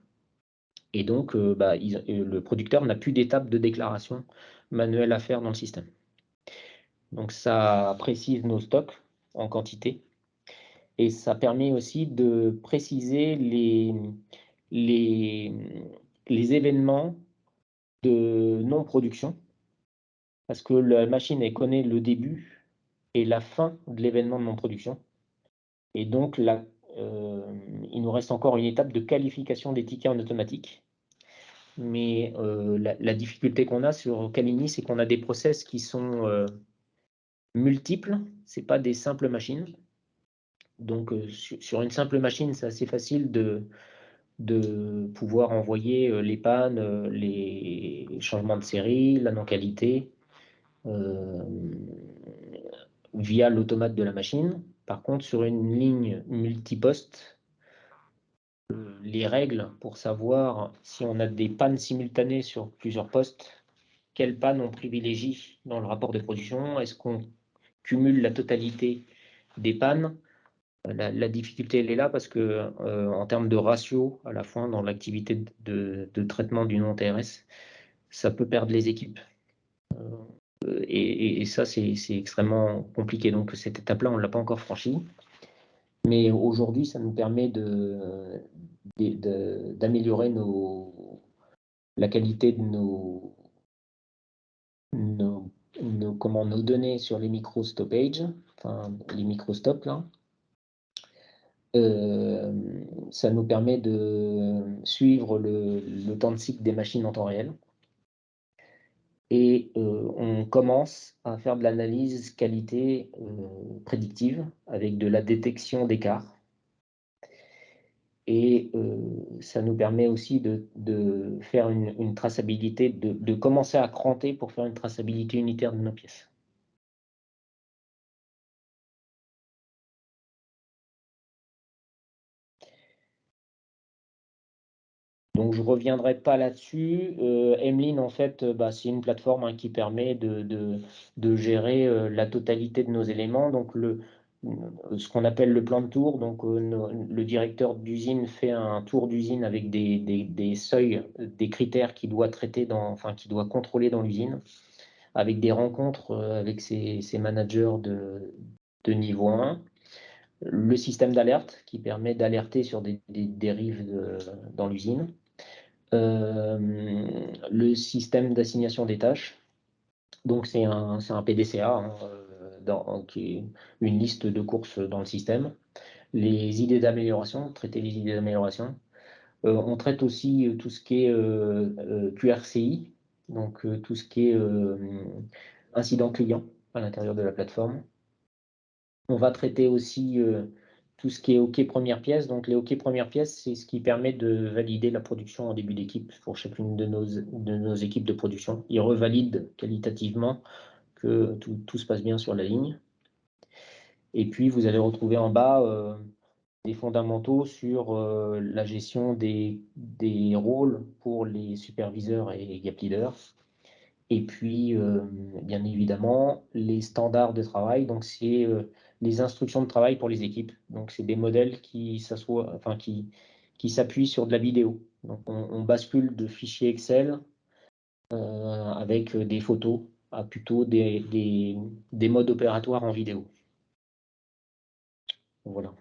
Et donc, le producteur n'a plus d'étape de déclaration manuelle à faire dans le système. Donc, ça précise nos stocks en quantité. Et ça permet aussi de préciser les événements de non-production, parce que la machine, elle connaît le début et la fin de l'événement de non-production. Et donc, il nous reste encore une étape de qualification des tickets en automatique. Mais la difficulté qu'on a sur Calini, c'est qu'on a des process qui sont multiples, ce n'est pas des simples machines. Donc, sur une simple machine, c'est assez facile de pouvoir envoyer les pannes, les changements de série, la non-qualité, via l'automate de la machine. Par contre, sur une ligne multiposte, les règles pour savoir si on a des pannes simultanées sur plusieurs postes, quelles pannes on privilégie dans le rapport de production, est-ce qu'on cumule la totalité des pannes, La difficulté, elle est là parce que en termes de ratio, à la fois dans l'activité de traitement du non-TRS, ça peut perdre les équipes. Et ça, c'est extrêmement compliqué. Donc cette étape-là, on ne l'a pas encore franchie. Mais aujourd'hui, ça nous permet d'améliorer la qualité de nos données sur les micro-stoppages, enfin les micro-stops là. Ça nous permet de suivre le temps de cycle des machines en temps réel. Et on commence à faire de l'analyse qualité prédictive avec de la détection d'écart. Et ça nous permet aussi de faire une traçabilité, de commencer à cranter pour faire une traçabilité unitaire de nos pièces. Donc, je ne reviendrai pas là-dessus. Emlyn, en fait, c'est une plateforme qui permet de gérer la totalité de nos éléments. Donc, ce qu'on appelle le plan de tour. Donc, le directeur d'usine fait un tour d'usine avec des seuils, des critères qu'il doit traiter, qu'il doit contrôler dans l'usine, avec des rencontres avec ses managers de niveau 1. Le système d'alerte qui permet d'alerter sur des dérives dans l'usine. Le système d'assignation des tâches. Donc, c'est un PDCA qui est une liste de courses dans le système. Les idées d'amélioration, traiter les idées d'amélioration. On traite aussi tout ce qui est QRCI, donc tout ce qui est incident client à l'intérieur de la plateforme. On va traiter aussi tout ce qui est OK première pièce. Donc, les OK première pièce, c'est ce qui permet de valider la production en début d'équipe pour chacune de nos équipes de production. Il revalide qualitativement que tout se passe bien sur la ligne. Et puis, vous allez retrouver en bas des fondamentaux sur la gestion des rôles pour les superviseurs et gap leaders. Et puis, bien évidemment, les standards de travail. Donc, c'est les instructions de travail pour les équipes. Donc, c'est des modèles qui s'appuient sur de la vidéo. Donc, on bascule de fichiers Excel avec des photos à plutôt des modes opératoires en vidéo. Voilà.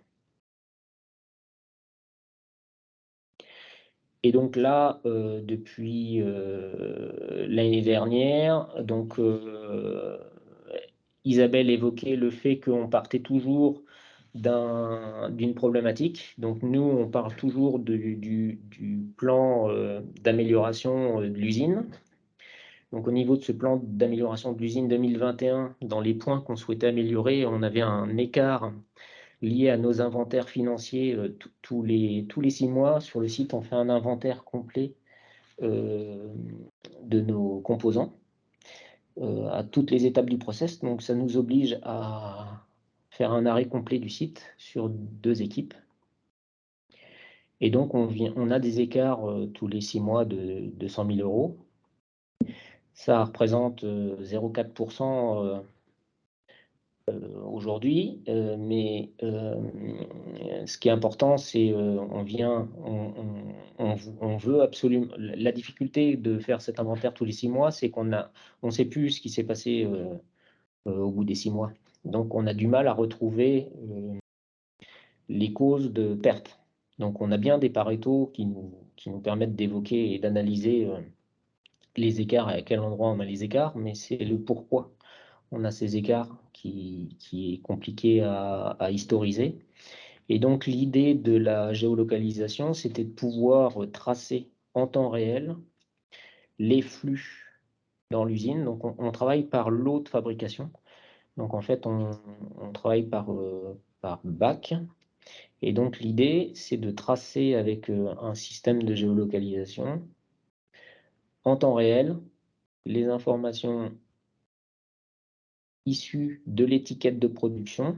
Et donc là, depuis l'année dernière, donc Isabelle évoquait le fait qu'on partait toujours d'une problématique. Donc nous, on parle toujours du plan d'amélioration de l'usine. Donc au niveau de ce plan d'amélioration de l'usine 2021, dans les points qu'on souhaitait améliorer, on avait un écart lié à nos inventaires financiers. Tous les 6 mois, sur le site, on fait un inventaire complet de nos composants à toutes les étapes du process. Donc ça nous oblige à faire un arrêt complet du site sur 2 équipes. Et donc on a des écarts tous les 6 mois de 100 000 euros. Ça représente 0,4% aujourd'hui, mais ce qui est important, c'est on veut absolument. La difficulté de faire cet inventaire tous les 6 mois, c'est qu'on ne sait plus ce qui s'est passé au bout des 6 mois. Donc, on a du mal à retrouver les causes de perte. Donc, on a bien des Pareto qui nous permettent d'évoquer et d'analyser les écarts, à quel endroit on a les écarts, mais c'est le pourquoi on a ces écarts qui est compliqué à historiser. Et donc, l'idée de la géolocalisation, c'était de pouvoir tracer en temps réel les flux dans l'usine. Donc, on travaille par lot de fabrication. Donc, en fait, on travaille par bac. Et donc, l'idée, c'est de tracer avec un système de géolocalisation en temps réel les informations issues de l'étiquette de production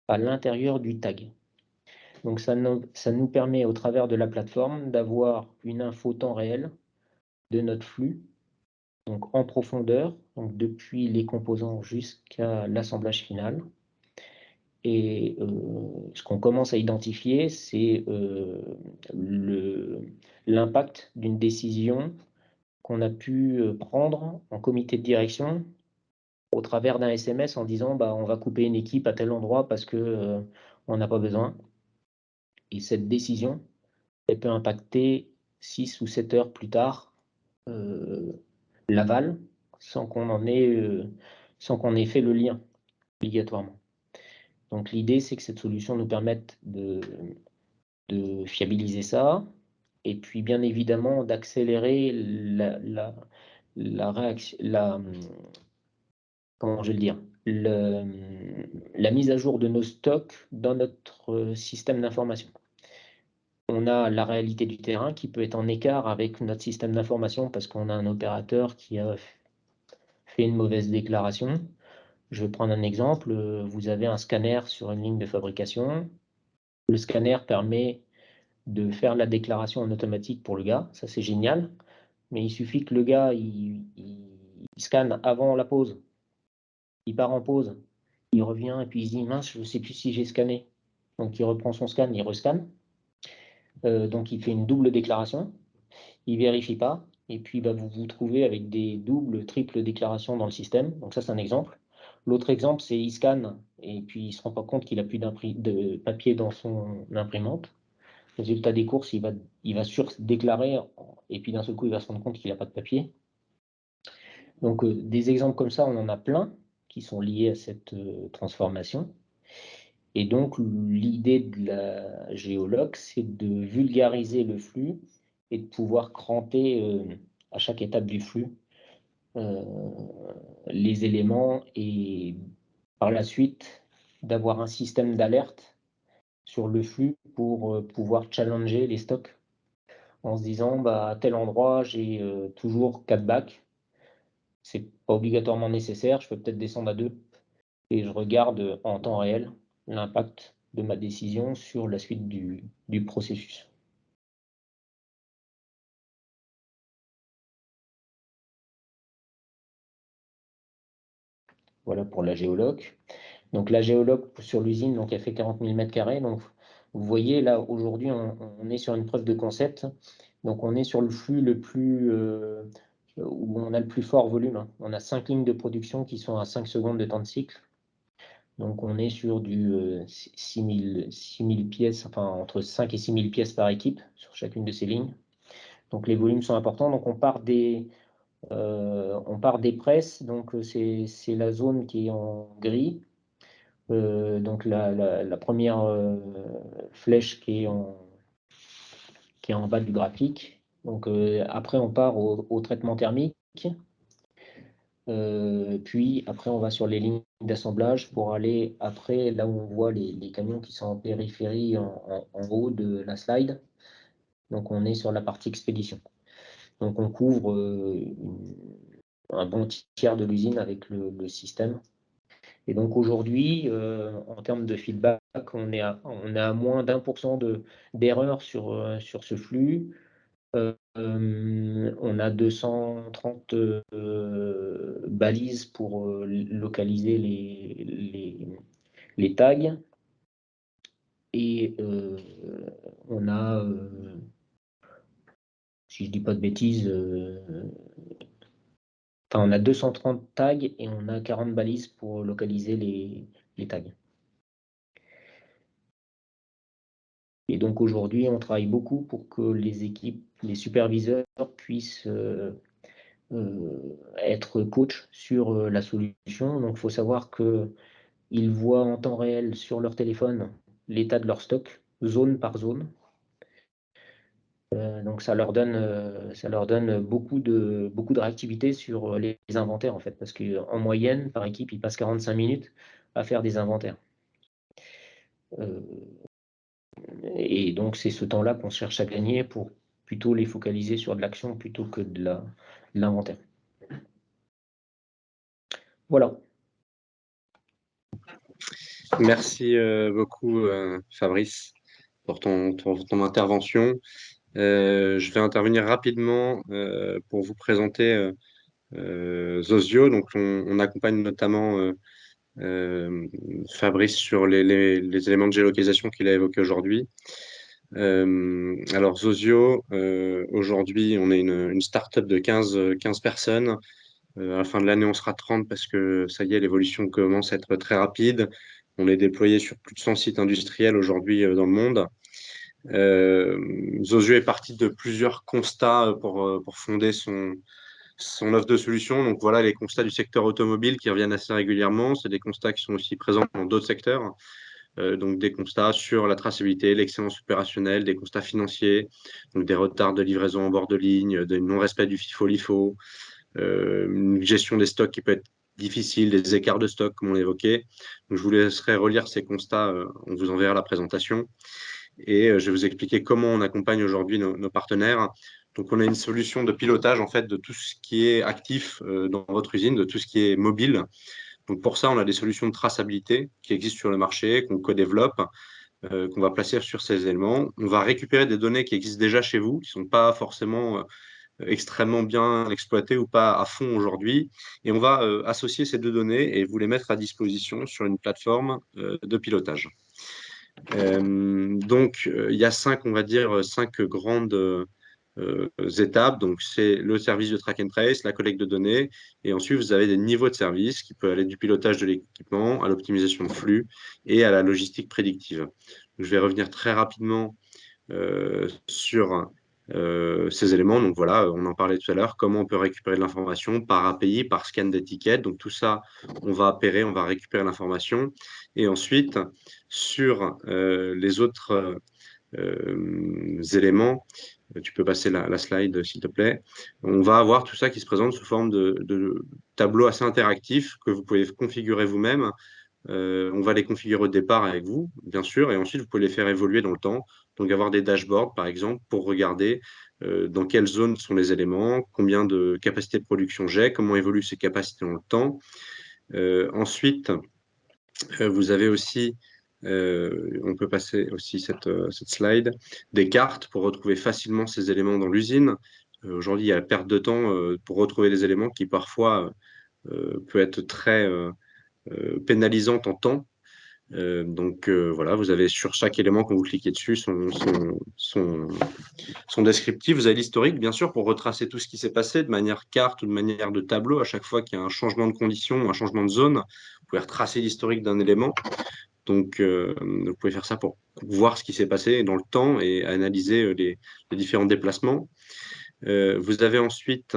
à l'intérieur du tag. Donc, ça nous permet, au travers de la plateforme, d'avoir une info temps réel de notre flux, donc en profondeur, donc depuis les composants jusqu'à l'assemblage final, Et ce qu'on commence à identifier, c'est l'impact d'une décision qu'on a pu prendre en comité de direction au travers d'un SMS en disant bah, on va couper une équipe à tel endroit parce que on n'a pas besoin. Et cette décision, elle peut impacter 6 ou 7 heures plus tard l'aval sans qu'on ait fait le lien obligatoirement. Donc l'idée, c'est que cette solution nous permette de fiabiliser ça, et puis bien évidemment d'accélérer la réaction, comment je vais le dire, la mise à jour de nos stocks dans notre système d'information. On a la réalité du terrain qui peut être en écart avec notre système d'information parce qu'on a un opérateur qui a fait une mauvaise déclaration. Je vais prendre un exemple. Vous avez un scanner sur une ligne de fabrication. Le scanner permet de faire la déclaration en automatique pour le gars. Ça, c'est génial. Mais il suffit que le gars, il scanne avant la pause. Il part en pause. Il revient et puis il se dit, mince, je ne sais plus si j'ai scanné. Donc, il reprend son scan, il rescanne. Donc, il fait une double déclaration. Il ne vérifie pas. Et puis, bah, vous vous trouvez avec des doubles, triples déclarations dans le système. Donc, ça, c'est un exemple. L'autre exemple, c'est il scanne et puis il ne se rend pas compte qu'il n'a plus de papier dans son imprimante. Résultat des courses, il va sur-déclarer et puis d'un seul coup, il va se rendre compte qu'il n'a pas de papier. Donc, des exemples comme ça, on en a plein qui sont liés à cette transformation. Et donc, l'idée de la géologue, c'est de vulgariser le flux et de pouvoir cranter à chaque étape du flux les éléments et par la suite d'avoir un système d'alerte sur le flux pour pouvoir challenger les stocks en se disant bah, à tel endroit j'ai toujours 4 bacs, c'est pas obligatoirement nécessaire, je peux peut-être descendre à 2 et je regarde en temps réel l'impact de ma décision sur la suite du processus. Voilà pour la géologue. Donc la géologue sur l'usine, donc elle fait 40 000 m². Donc vous voyez là aujourd'hui on est sur une preuve de concept. Donc on est sur le flux le plus où on a le plus fort volume. On a 5 lignes de production qui sont à 5 secondes de temps de cycle. Donc on est sur du 6 000 pièces, enfin entre 5 et 6 000 pièces par équipe sur chacune de ces lignes. Donc les volumes sont importants. Donc on part des presses. Donc c'est la zone qui est en gris. Donc la première flèche qui est en bas du graphique. Donc après on part au traitement thermique. Puis après on va sur les lignes d'assemblage pour aller après là où on voit les camions qui sont en périphérie en haut de la slide. Donc on est sur la partie expédition. Donc on couvre un bon tiers de l'usine avec le système. Et donc aujourd'hui, en termes de feedback, on est à moins d'1% d'erreur sur ce flux. On a 230 balises pour localiser les tags. Et on a, si je ne dis pas de bêtises, on a 230 tags et on a 40 balises pour localiser les tags. Et donc aujourd'hui, on travaille beaucoup pour que les équipes, les superviseurs puissent être coach sur la solution. Donc il faut savoir qu'ils voient en temps réel sur leur téléphone l'état de leur stock, zone par zone. Donc ça leur donne beaucoup de réactivité sur les inventaires en fait, parce qu'en moyenne, par équipe, ils passent 45 minutes à faire des inventaires. Et donc c'est ce temps-là qu'on cherche à gagner pour plutôt les focaliser sur de l'action plutôt que de l'inventaire. Voilà. Merci beaucoup Fabrice pour ton intervention. Je vais intervenir rapidement pour vous présenter Zosio. Donc on accompagne notamment Fabrice sur les éléments de géolocalisation qu'il a évoqués aujourd'hui. Alors Zozio, aujourd'hui, on est une start-up de 15 personnes. À la fin de l'année, on sera 30 parce que ça y est, l'évolution commence à être très rapide. On est déployé sur plus de 100 sites industriels aujourd'hui dans le monde. Zozio est parti de plusieurs constats pour fonder son offre de solutions. Donc voilà les constats du secteur automobile qui reviennent assez régulièrement. C'est des constats qui sont aussi présents dans d'autres secteurs. Donc des constats sur la traçabilité, l'excellence opérationnelle, des constats financiers, donc des retards de livraison en bord de ligne, des non-respect du FIFO-LIFO, une gestion des stocks qui peut être difficile, des écarts de stock comme on l'évoquait. Donc je vous laisserai relire ces constats, on vous enverra la présentation. Et je vais vous expliquer comment on accompagne aujourd'hui nos partenaires. Donc, on a une solution de pilotage en fait de tout ce qui est actif dans votre usine, de tout ce qui est mobile. Donc, pour ça, on a des solutions de traçabilité qui existent sur le marché, qu'on co-développe, qu'on va placer sur ces éléments. On va récupérer des données qui existent déjà chez vous, qui ne sont pas forcément extrêmement bien exploitées ou pas à fond aujourd'hui. Et on va associer ces deux données et vous les mettre à disposition sur une plateforme de pilotage. Il y a on va dire, cinq grandes étapes. Donc, c'est le service de track and trace, la collecte de données, et ensuite, vous avez des niveaux de service qui peuvent aller du pilotage de l'équipement à l'optimisation de flux et à la logistique prédictive. Je vais revenir très rapidement sur ces éléments. Donc voilà, on en parlait tout à l'heure, comment on peut récupérer de l'information par API, par scan d'étiquette. Donc tout ça, on va appairer, on va récupérer l'information. Et ensuite, sur les autres éléments, tu peux passer la slide, s'il te plaît. On va avoir tout ça qui se présente sous forme de tableau assez interactif que vous pouvez configurer vous-même. On va les configurer au départ avec vous, bien sûr, et ensuite vous pouvez les faire évoluer dans le temps. Donc avoir des dashboards, par exemple, pour regarder dans quelle zone sont les éléments, combien de capacités de production j'ai, comment évoluent ces capacités dans le temps. Ensuite, vous avez aussi, on peut passer aussi cette slide, des cartes pour retrouver facilement ces éléments dans l'usine. Aujourd'hui, il y a la perte de temps pour retrouver des éléments qui parfois peut être très pénalisante en temps. Voilà, vous avez sur chaque élément, quand vous cliquez dessus, son descriptif. Vous avez l'historique, bien sûr, pour retracer tout ce qui s'est passé de manière carte ou de manière de tableau. À chaque fois qu'il y a un changement de condition, un changement de zone, vous pouvez retracer l'historique d'un élément. Donc, vous pouvez faire ça pour voir ce qui s'est passé dans le temps et analyser les différents déplacements. Vous avez ensuite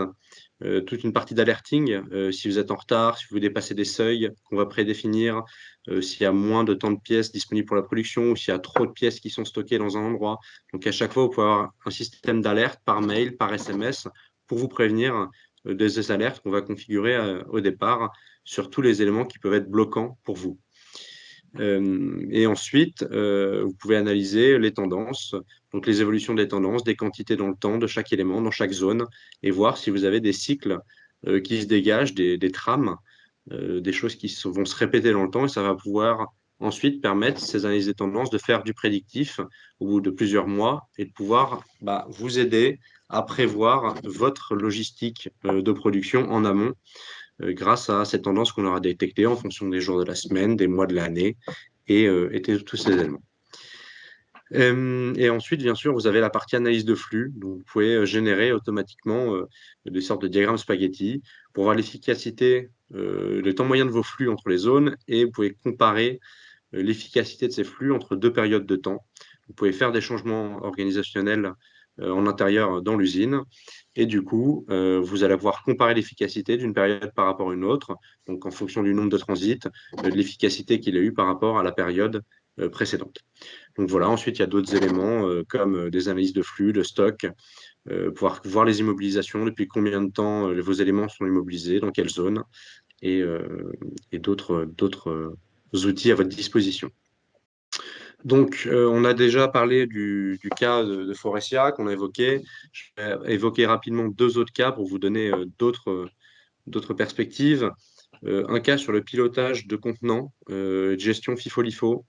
toute une partie d'alerting, si vous êtes en retard, si vous dépassez des seuils qu'on va prédéfinir, s'il y a moins de temps de pièces disponibles pour la production ou s'il y a trop de pièces qui sont stockées dans un endroit. Donc à chaque fois, vous pouvez avoir un système d'alerte par mail, par SMS, pour vous prévenir des alertes qu'on va configurer au départ sur tous les éléments qui peuvent être bloquants pour vous. Et ensuite, vous pouvez analyser les tendances, donc les évolutions des tendances, des quantités dans le temps de chaque élément, dans chaque zone, et voir si vous avez des cycles qui se dégagent, des trames, des choses qui vont se répéter dans le temps, et ça va pouvoir ensuite permettre ces analyses des tendances de faire du prédictif au bout de plusieurs mois et de pouvoir vous aider à prévoir votre logistique de production en amont grâce à cette tendance qu'on aura détectée en fonction des jours de la semaine, des mois de l'année et tous ces éléments. Et ensuite, bien sûr, vous avez la partie analyse de flux. Donc, vous pouvez générer automatiquement des sortes de diagrammes spaghetti pour voir l'efficacité, le temps moyen de vos flux entre les zones et vous pouvez comparer l'efficacité de ces flux entre deux périodes de temps. Vous pouvez faire des changements organisationnels en intérieur dans l'usine. Et du coup, vous allez pouvoir comparer l'efficacité d'une période par rapport à une autre, donc en fonction du nombre de transits, de l'efficacité qu'il a eu par rapport à la période précédente. Donc voilà, ensuite, il y a d'autres éléments comme des analyses de flux, de stock, pouvoir voir les immobilisations, depuis combien de temps vos éléments sont immobilisés, dans quelle zone, et d'autres outils à votre disposition. Donc, on a déjà parlé du cas de Forestia qu'on a évoqué. Je vais évoquer rapidement deux autres cas pour vous donner d'autres perspectives. Un cas sur le pilotage de contenants, gestion FIFO-LIFO.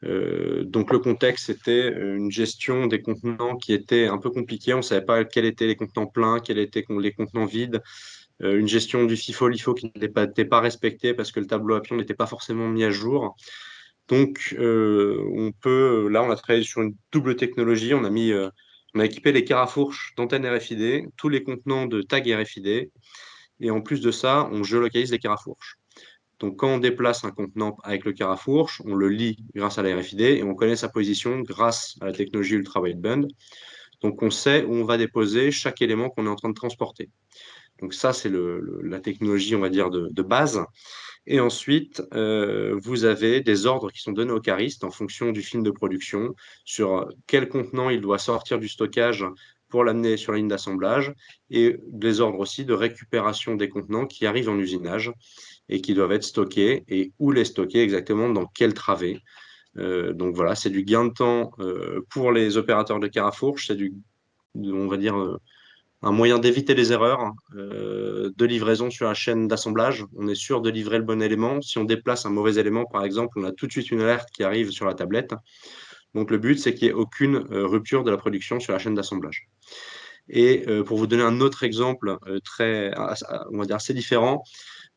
Donc, le contexte, c'était une gestion des contenants qui était un peu compliquée. On ne savait pas quels étaient les contenants pleins, quels étaient les contenants vides. une gestion du FIFO-LIFO qui n'était pas respectée parce que le tableau à pion n'était pas forcément mis à jour. Donc, là, on a travaillé sur une double technologie. On a équipé les carafourches d'antennes RFID, tous les contenants de tags RFID, et en plus de ça, on géolocalise les carafourches. Donc, quand on déplace un contenant avec le carafourche, on le lit grâce à la RFID et on connaît sa position grâce à la technologie Ultra Wideband. Donc, on sait où on va déposer chaque élément qu'on est en train de transporter. Donc, ça, c'est la technologie, on va dire, de base. Et ensuite, vous avez des ordres qui sont donnés au cariste en fonction du film de production sur quel contenant il doit sortir du stockage pour l'amener sur la ligne d'assemblage et des ordres aussi de récupération des contenants qui arrivent en usinage et qui doivent être stockés et où les stocker exactement, dans quel travée. Donc voilà, c'est du gain de temps pour les opérateurs de carafourche, on va dire, un moyen d'éviter les erreurs de livraison sur la chaîne d'assemblage. On est sûr de livrer le bon élément. Si on déplace un mauvais élément, par exemple, on a tout de suite une alerte qui arrive sur la tablette. Donc le but, c'est qu'il n'y ait aucune rupture de la production sur la chaîne d'assemblage. Et pour vous donner un autre exemple on va dire assez différent,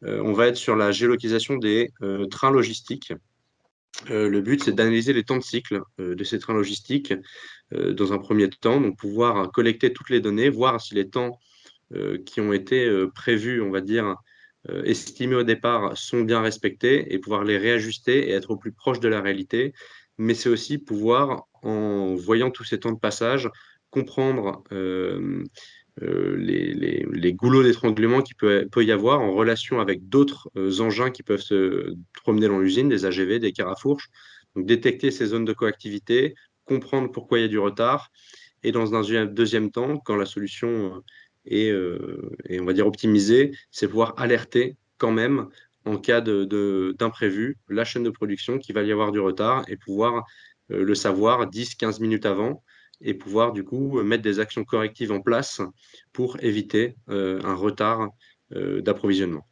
on va être sur la géolocalisation des trains logistiques. Le but, c'est d'analyser les temps de cycle de ces trains logistiques dans un premier temps, donc pouvoir collecter toutes les données, voir si les temps qui ont été prévus, on va dire, estimés au départ, sont bien respectés et pouvoir les réajuster et être au plus proche de la réalité. Mais c'est aussi pouvoir, en voyant tous ces temps de passage, comprendre les goulots d'étranglement qu'il peut y avoir en relation avec d'autres engins qui peuvent se promener dans l'usine, des AGV, des carafourches. Donc détecter ces zones de coactivité, comprendre pourquoi il y a du retard. Et dans un deuxième temps, quand la solution est, on va dire, optimisée, c'est pouvoir alerter quand même en cas d'imprévu la chaîne de production qu'il va y avoir du retard et pouvoir le savoir 10-15 minutes avant et pouvoir du coup mettre des actions correctives en place pour éviter un retard d'approvisionnement.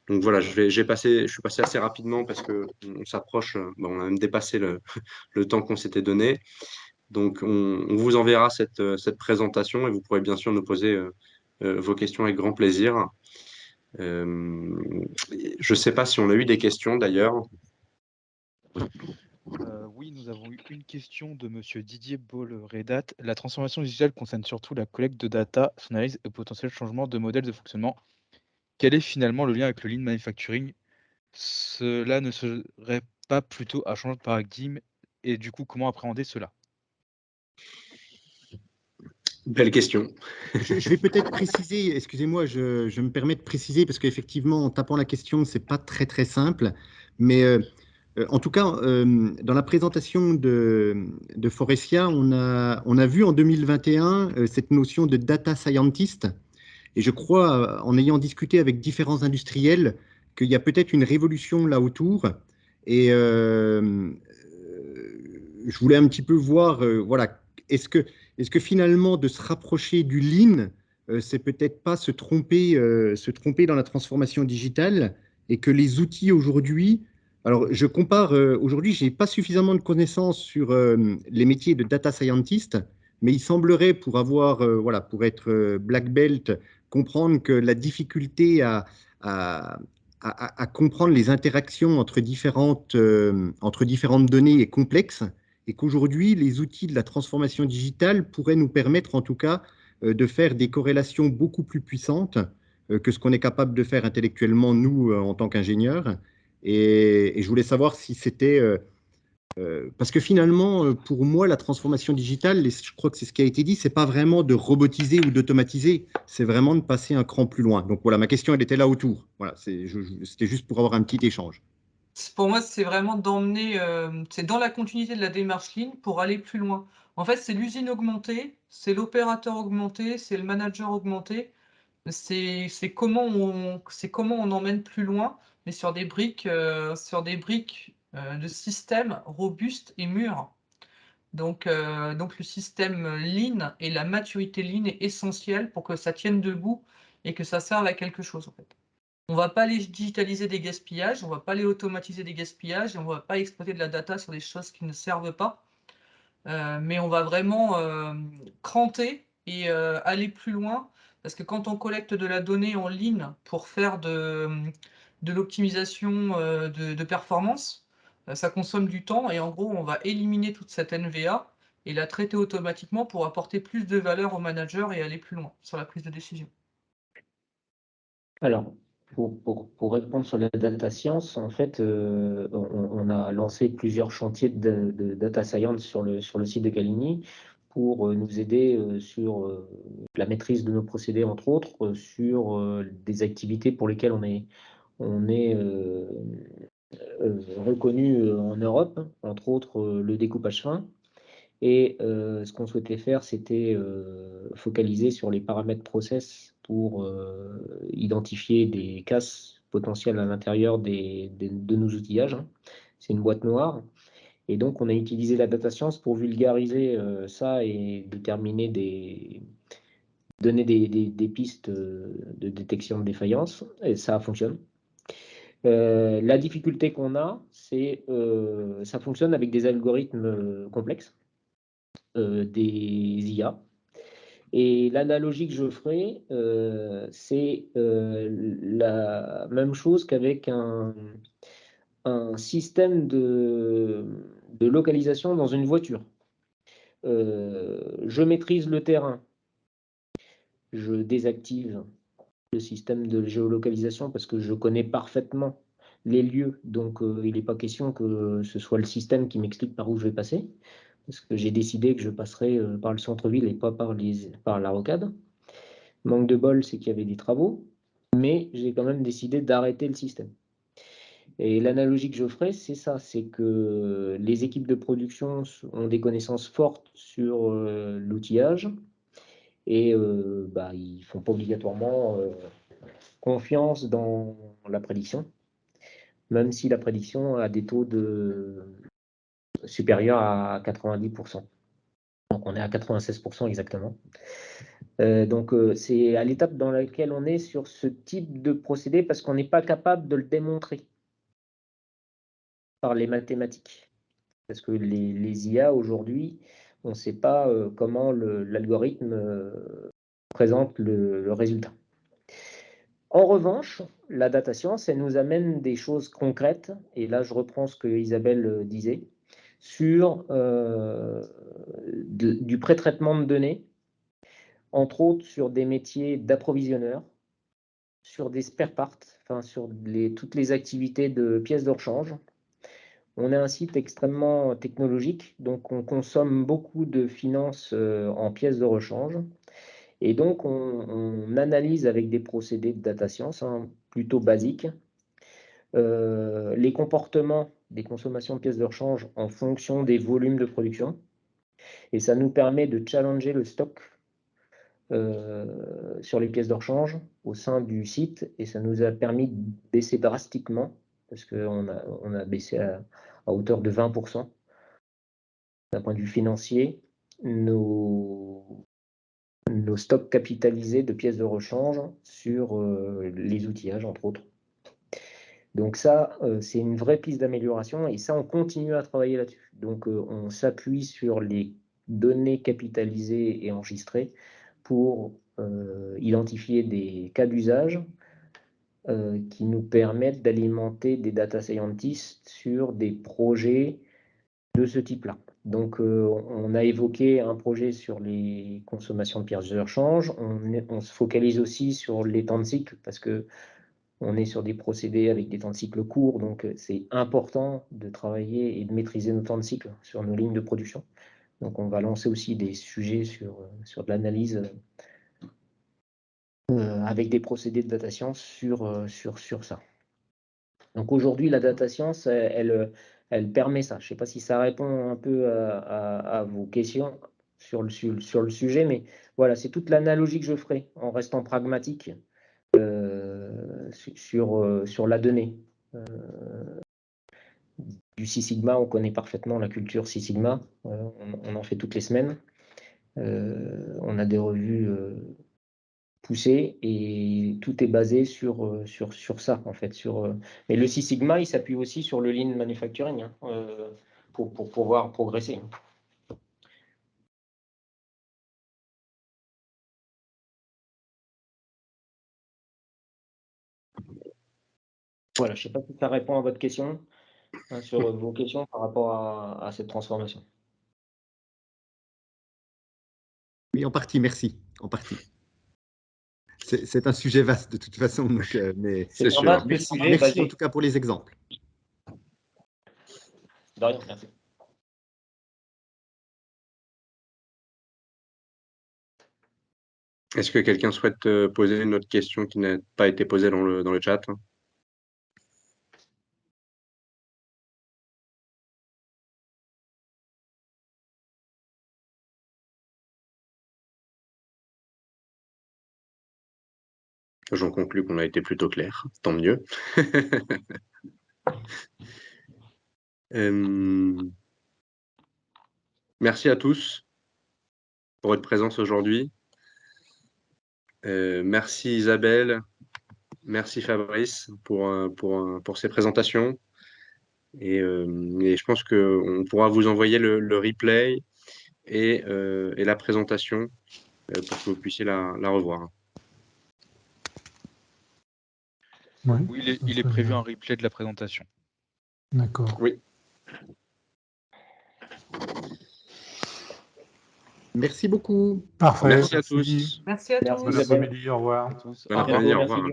Donc voilà, je suis passé assez rapidement parce qu'on s'approche, on a même dépassé le temps qu'on s'était donné. Donc on vous enverra cette présentation et vous pourrez bien sûr nous poser vos questions avec grand plaisir. Je ne sais pas si on a eu des questions d'ailleurs. Oui, nous avons eu une question de Monsieur Didier Boll-Redat. La transformation digitale concerne surtout la collecte de data, son analyse et potentiel changement de modèle de fonctionnement. Quel est finalement le lien avec le lean manufacturing? Cela ne serait pas plutôt un changement de paradigme et du coup, comment appréhender cela? Belle question. Je vais peut-être préciser, excusez-moi, je me permets de préciser parce qu'effectivement, en tapant la question, c'est pas très très simple. Mais en tout cas, dans la présentation de Forestia, on a vu en 2021 cette notion de data scientist. Et je crois, en ayant discuté avec différents industriels, qu'il y a peut-être une révolution là autour. Et je voulais un petit peu voir, voilà, est-ce que finalement de se rapprocher du lean, c'est peut-être pas se tromper dans la transformation digitale et que les outils aujourd'hui, alors je compare, aujourd'hui, je n'ai pas suffisamment de connaissances sur les métiers de data scientist, mais il semblerait, pour avoir, voilà, pour être black belt, comprendre que la difficulté à, à comprendre les interactions entre différentes données est complexe et qu'aujourd'hui, les outils de la transformation digitale pourraient nous permettre, en tout cas, de faire des corrélations beaucoup plus puissantes que ce qu'on est capable de faire intellectuellement, nous, en tant qu'ingénieurs. Et je voulais savoir si c'était... parce que finalement, pour moi, la transformation digitale, et je crois que c'est ce qui a été dit, c'est pas vraiment de robotiser ou d'automatiser, c'est vraiment de passer un cran plus loin. Donc voilà, ma question, elle était là autour. Voilà, c'était juste pour avoir un petit échange. Pour moi, c'est vraiment d'emmener, c'est dans la continuité de la démarche Lean pour aller plus loin. En fait, c'est l'usine augmentée, c'est l'opérateur augmenté, c'est le manager augmenté. C'est comment on emmène plus loin, mais sur des briques, de systèmes robustes et mûrs. Donc le système Lean et la maturité Lean est essentielle pour que ça tienne debout et que ça serve à quelque chose, en fait. On va pas aller digitaliser des gaspillages, on va pas aller automatiser des gaspillages et on va pas exploiter de la data sur des choses qui ne servent pas. Mais on va vraiment, cranter et aller plus loin Parce que quand on collecte de la donnée en ligne pour faire de l'optimisation, de performance, ça consomme du temps et en gros, on va éliminer toute cette NVA et la traiter automatiquement pour apporter plus de valeur aux managers et aller plus loin sur la prise de décision. Alors, pour répondre sur la data science, en fait, on a lancé plusieurs chantiers de data science sur le site de Caligny pour nous aider sur la maîtrise de nos procédés, entre autres, sur des activités pour lesquelles on est reconnu en Europe, entre autres le découpage fin. Et ce qu'on souhaitait faire, c'était focaliser sur les paramètres process pour identifier des casses potentielles à l'intérieur de nos outillages, hein. C'est une boîte noire. Et donc, on a utilisé la data science pour vulgariser ça et donner des pistes de détection de défaillance. Et ça fonctionne. La difficulté qu'on a, c'est ça fonctionne avec des algorithmes complexes, des IA. Et l'analogie que je ferai, c'est la même chose qu'avec un système de localisation dans une voiture. Je maîtrise le terrain, je désactive le système de géolocalisation parce que je connais parfaitement les lieux, donc il n'est pas question que ce soit le système qui m'explique par où je vais passer, parce que j'ai décidé que je passerai par le centre-ville et pas par la rocade. Manque de bol, c'est qu'il y avait des travaux, mais j'ai quand même décidé d'arrêter le système. Et l'analogie que je ferai, c'est ça, c'est que les équipes de production ont des connaissances fortes sur l'outillage et ils ne font pas obligatoirement confiance dans la prédiction, même si la prédiction a des taux supérieurs à 90%. Donc on est à 96% exactement. C'est à l'étape dans laquelle on est sur ce type de procédé parce qu'on n'est pas capable de le démontrer par les mathématiques. Parce que les IA aujourd'hui, on ne sait pas comment l'algorithme présente le résultat. En revanche, la data science, elle nous amène des choses concrètes, et là je reprends ce que Isabelle disait, sur du pré-traitement de données, entre autres sur des métiers d'approvisionneur, sur des spare parts, enfin sur toutes les activités de pièces de rechange. On est un site extrêmement technologique, donc on consomme beaucoup de finances en pièces de rechange. Et donc, on analyse avec des procédés de data science plutôt basiques les comportements des consommations de pièces de rechange en fonction des volumes de production. Et ça nous permet de challenger le stock sur les pièces de rechange au sein du site. Et ça nous a permis de baisser drastiquement, parce qu'on a baissé à hauteur de 20%. D'un point de vue financier, nos stocks capitalisés de pièces de rechange sur les outillages, entre autres. Donc ça, c'est une vraie piste d'amélioration et ça, on continue à travailler là-dessus. Donc on s'appuie sur les données capitalisées et enregistrées pour identifier des cas d'usage qui nous permettent d'alimenter des data scientists sur des projets de ce type-là. Donc, on a évoqué un projet sur les consommations de pièces de rechange. On se focalise aussi sur les temps de cycle parce que on est sur des procédés avec des temps de cycle courts. Donc, c'est important de travailler et de maîtriser nos temps de cycle sur nos lignes de production. Donc, on va lancer aussi des sujets sur de l'analyse avec des procédés de data science sur ça. Donc, aujourd'hui, la data science, elle permet ça. Je ne sais pas si ça répond un peu à vos questions sur le sujet, mais voilà, c'est toute l'analogie que je ferai en restant pragmatique sur la donnée. Du Six Sigma, on connaît parfaitement la culture Six Sigma, on en fait toutes les semaines. On a des revues poussées et tout est basé sur ça en fait. Mais le Six Sigma, il s'appuie aussi sur le Lean Manufacturing pour pouvoir progresser. Voilà, je ne sais pas si ça répond à votre question, hein, sur vos questions par rapport à cette transformation. Oui, en partie, merci. En partie. C'est un sujet vaste de toute façon, donc, mais C'est un sûr. vaste merci, sujet merci basé. en tout cas pour les exemples. De rien, merci. Est-ce que quelqu'un souhaite poser une autre question qui n'a pas été posée dans le chat? J'en conclus qu'on a été plutôt clair, tant mieux. Merci à tous pour votre présence aujourd'hui. Merci Isabelle, merci Fabrice pour ces présentations. Et je pense qu'on pourra vous envoyer le replay et la présentation pour que vous puissiez la revoir. Oui, Oui, ça il est serait prévu bien. un replay de la présentation. D'accord. Oui. Merci beaucoup. Parfait. Merci à tous. Merci à Merci, tous. Bon Isabelle. après-midi, au revoir. À tous. Bon Au revoir. après-midi, au Merci. revoir.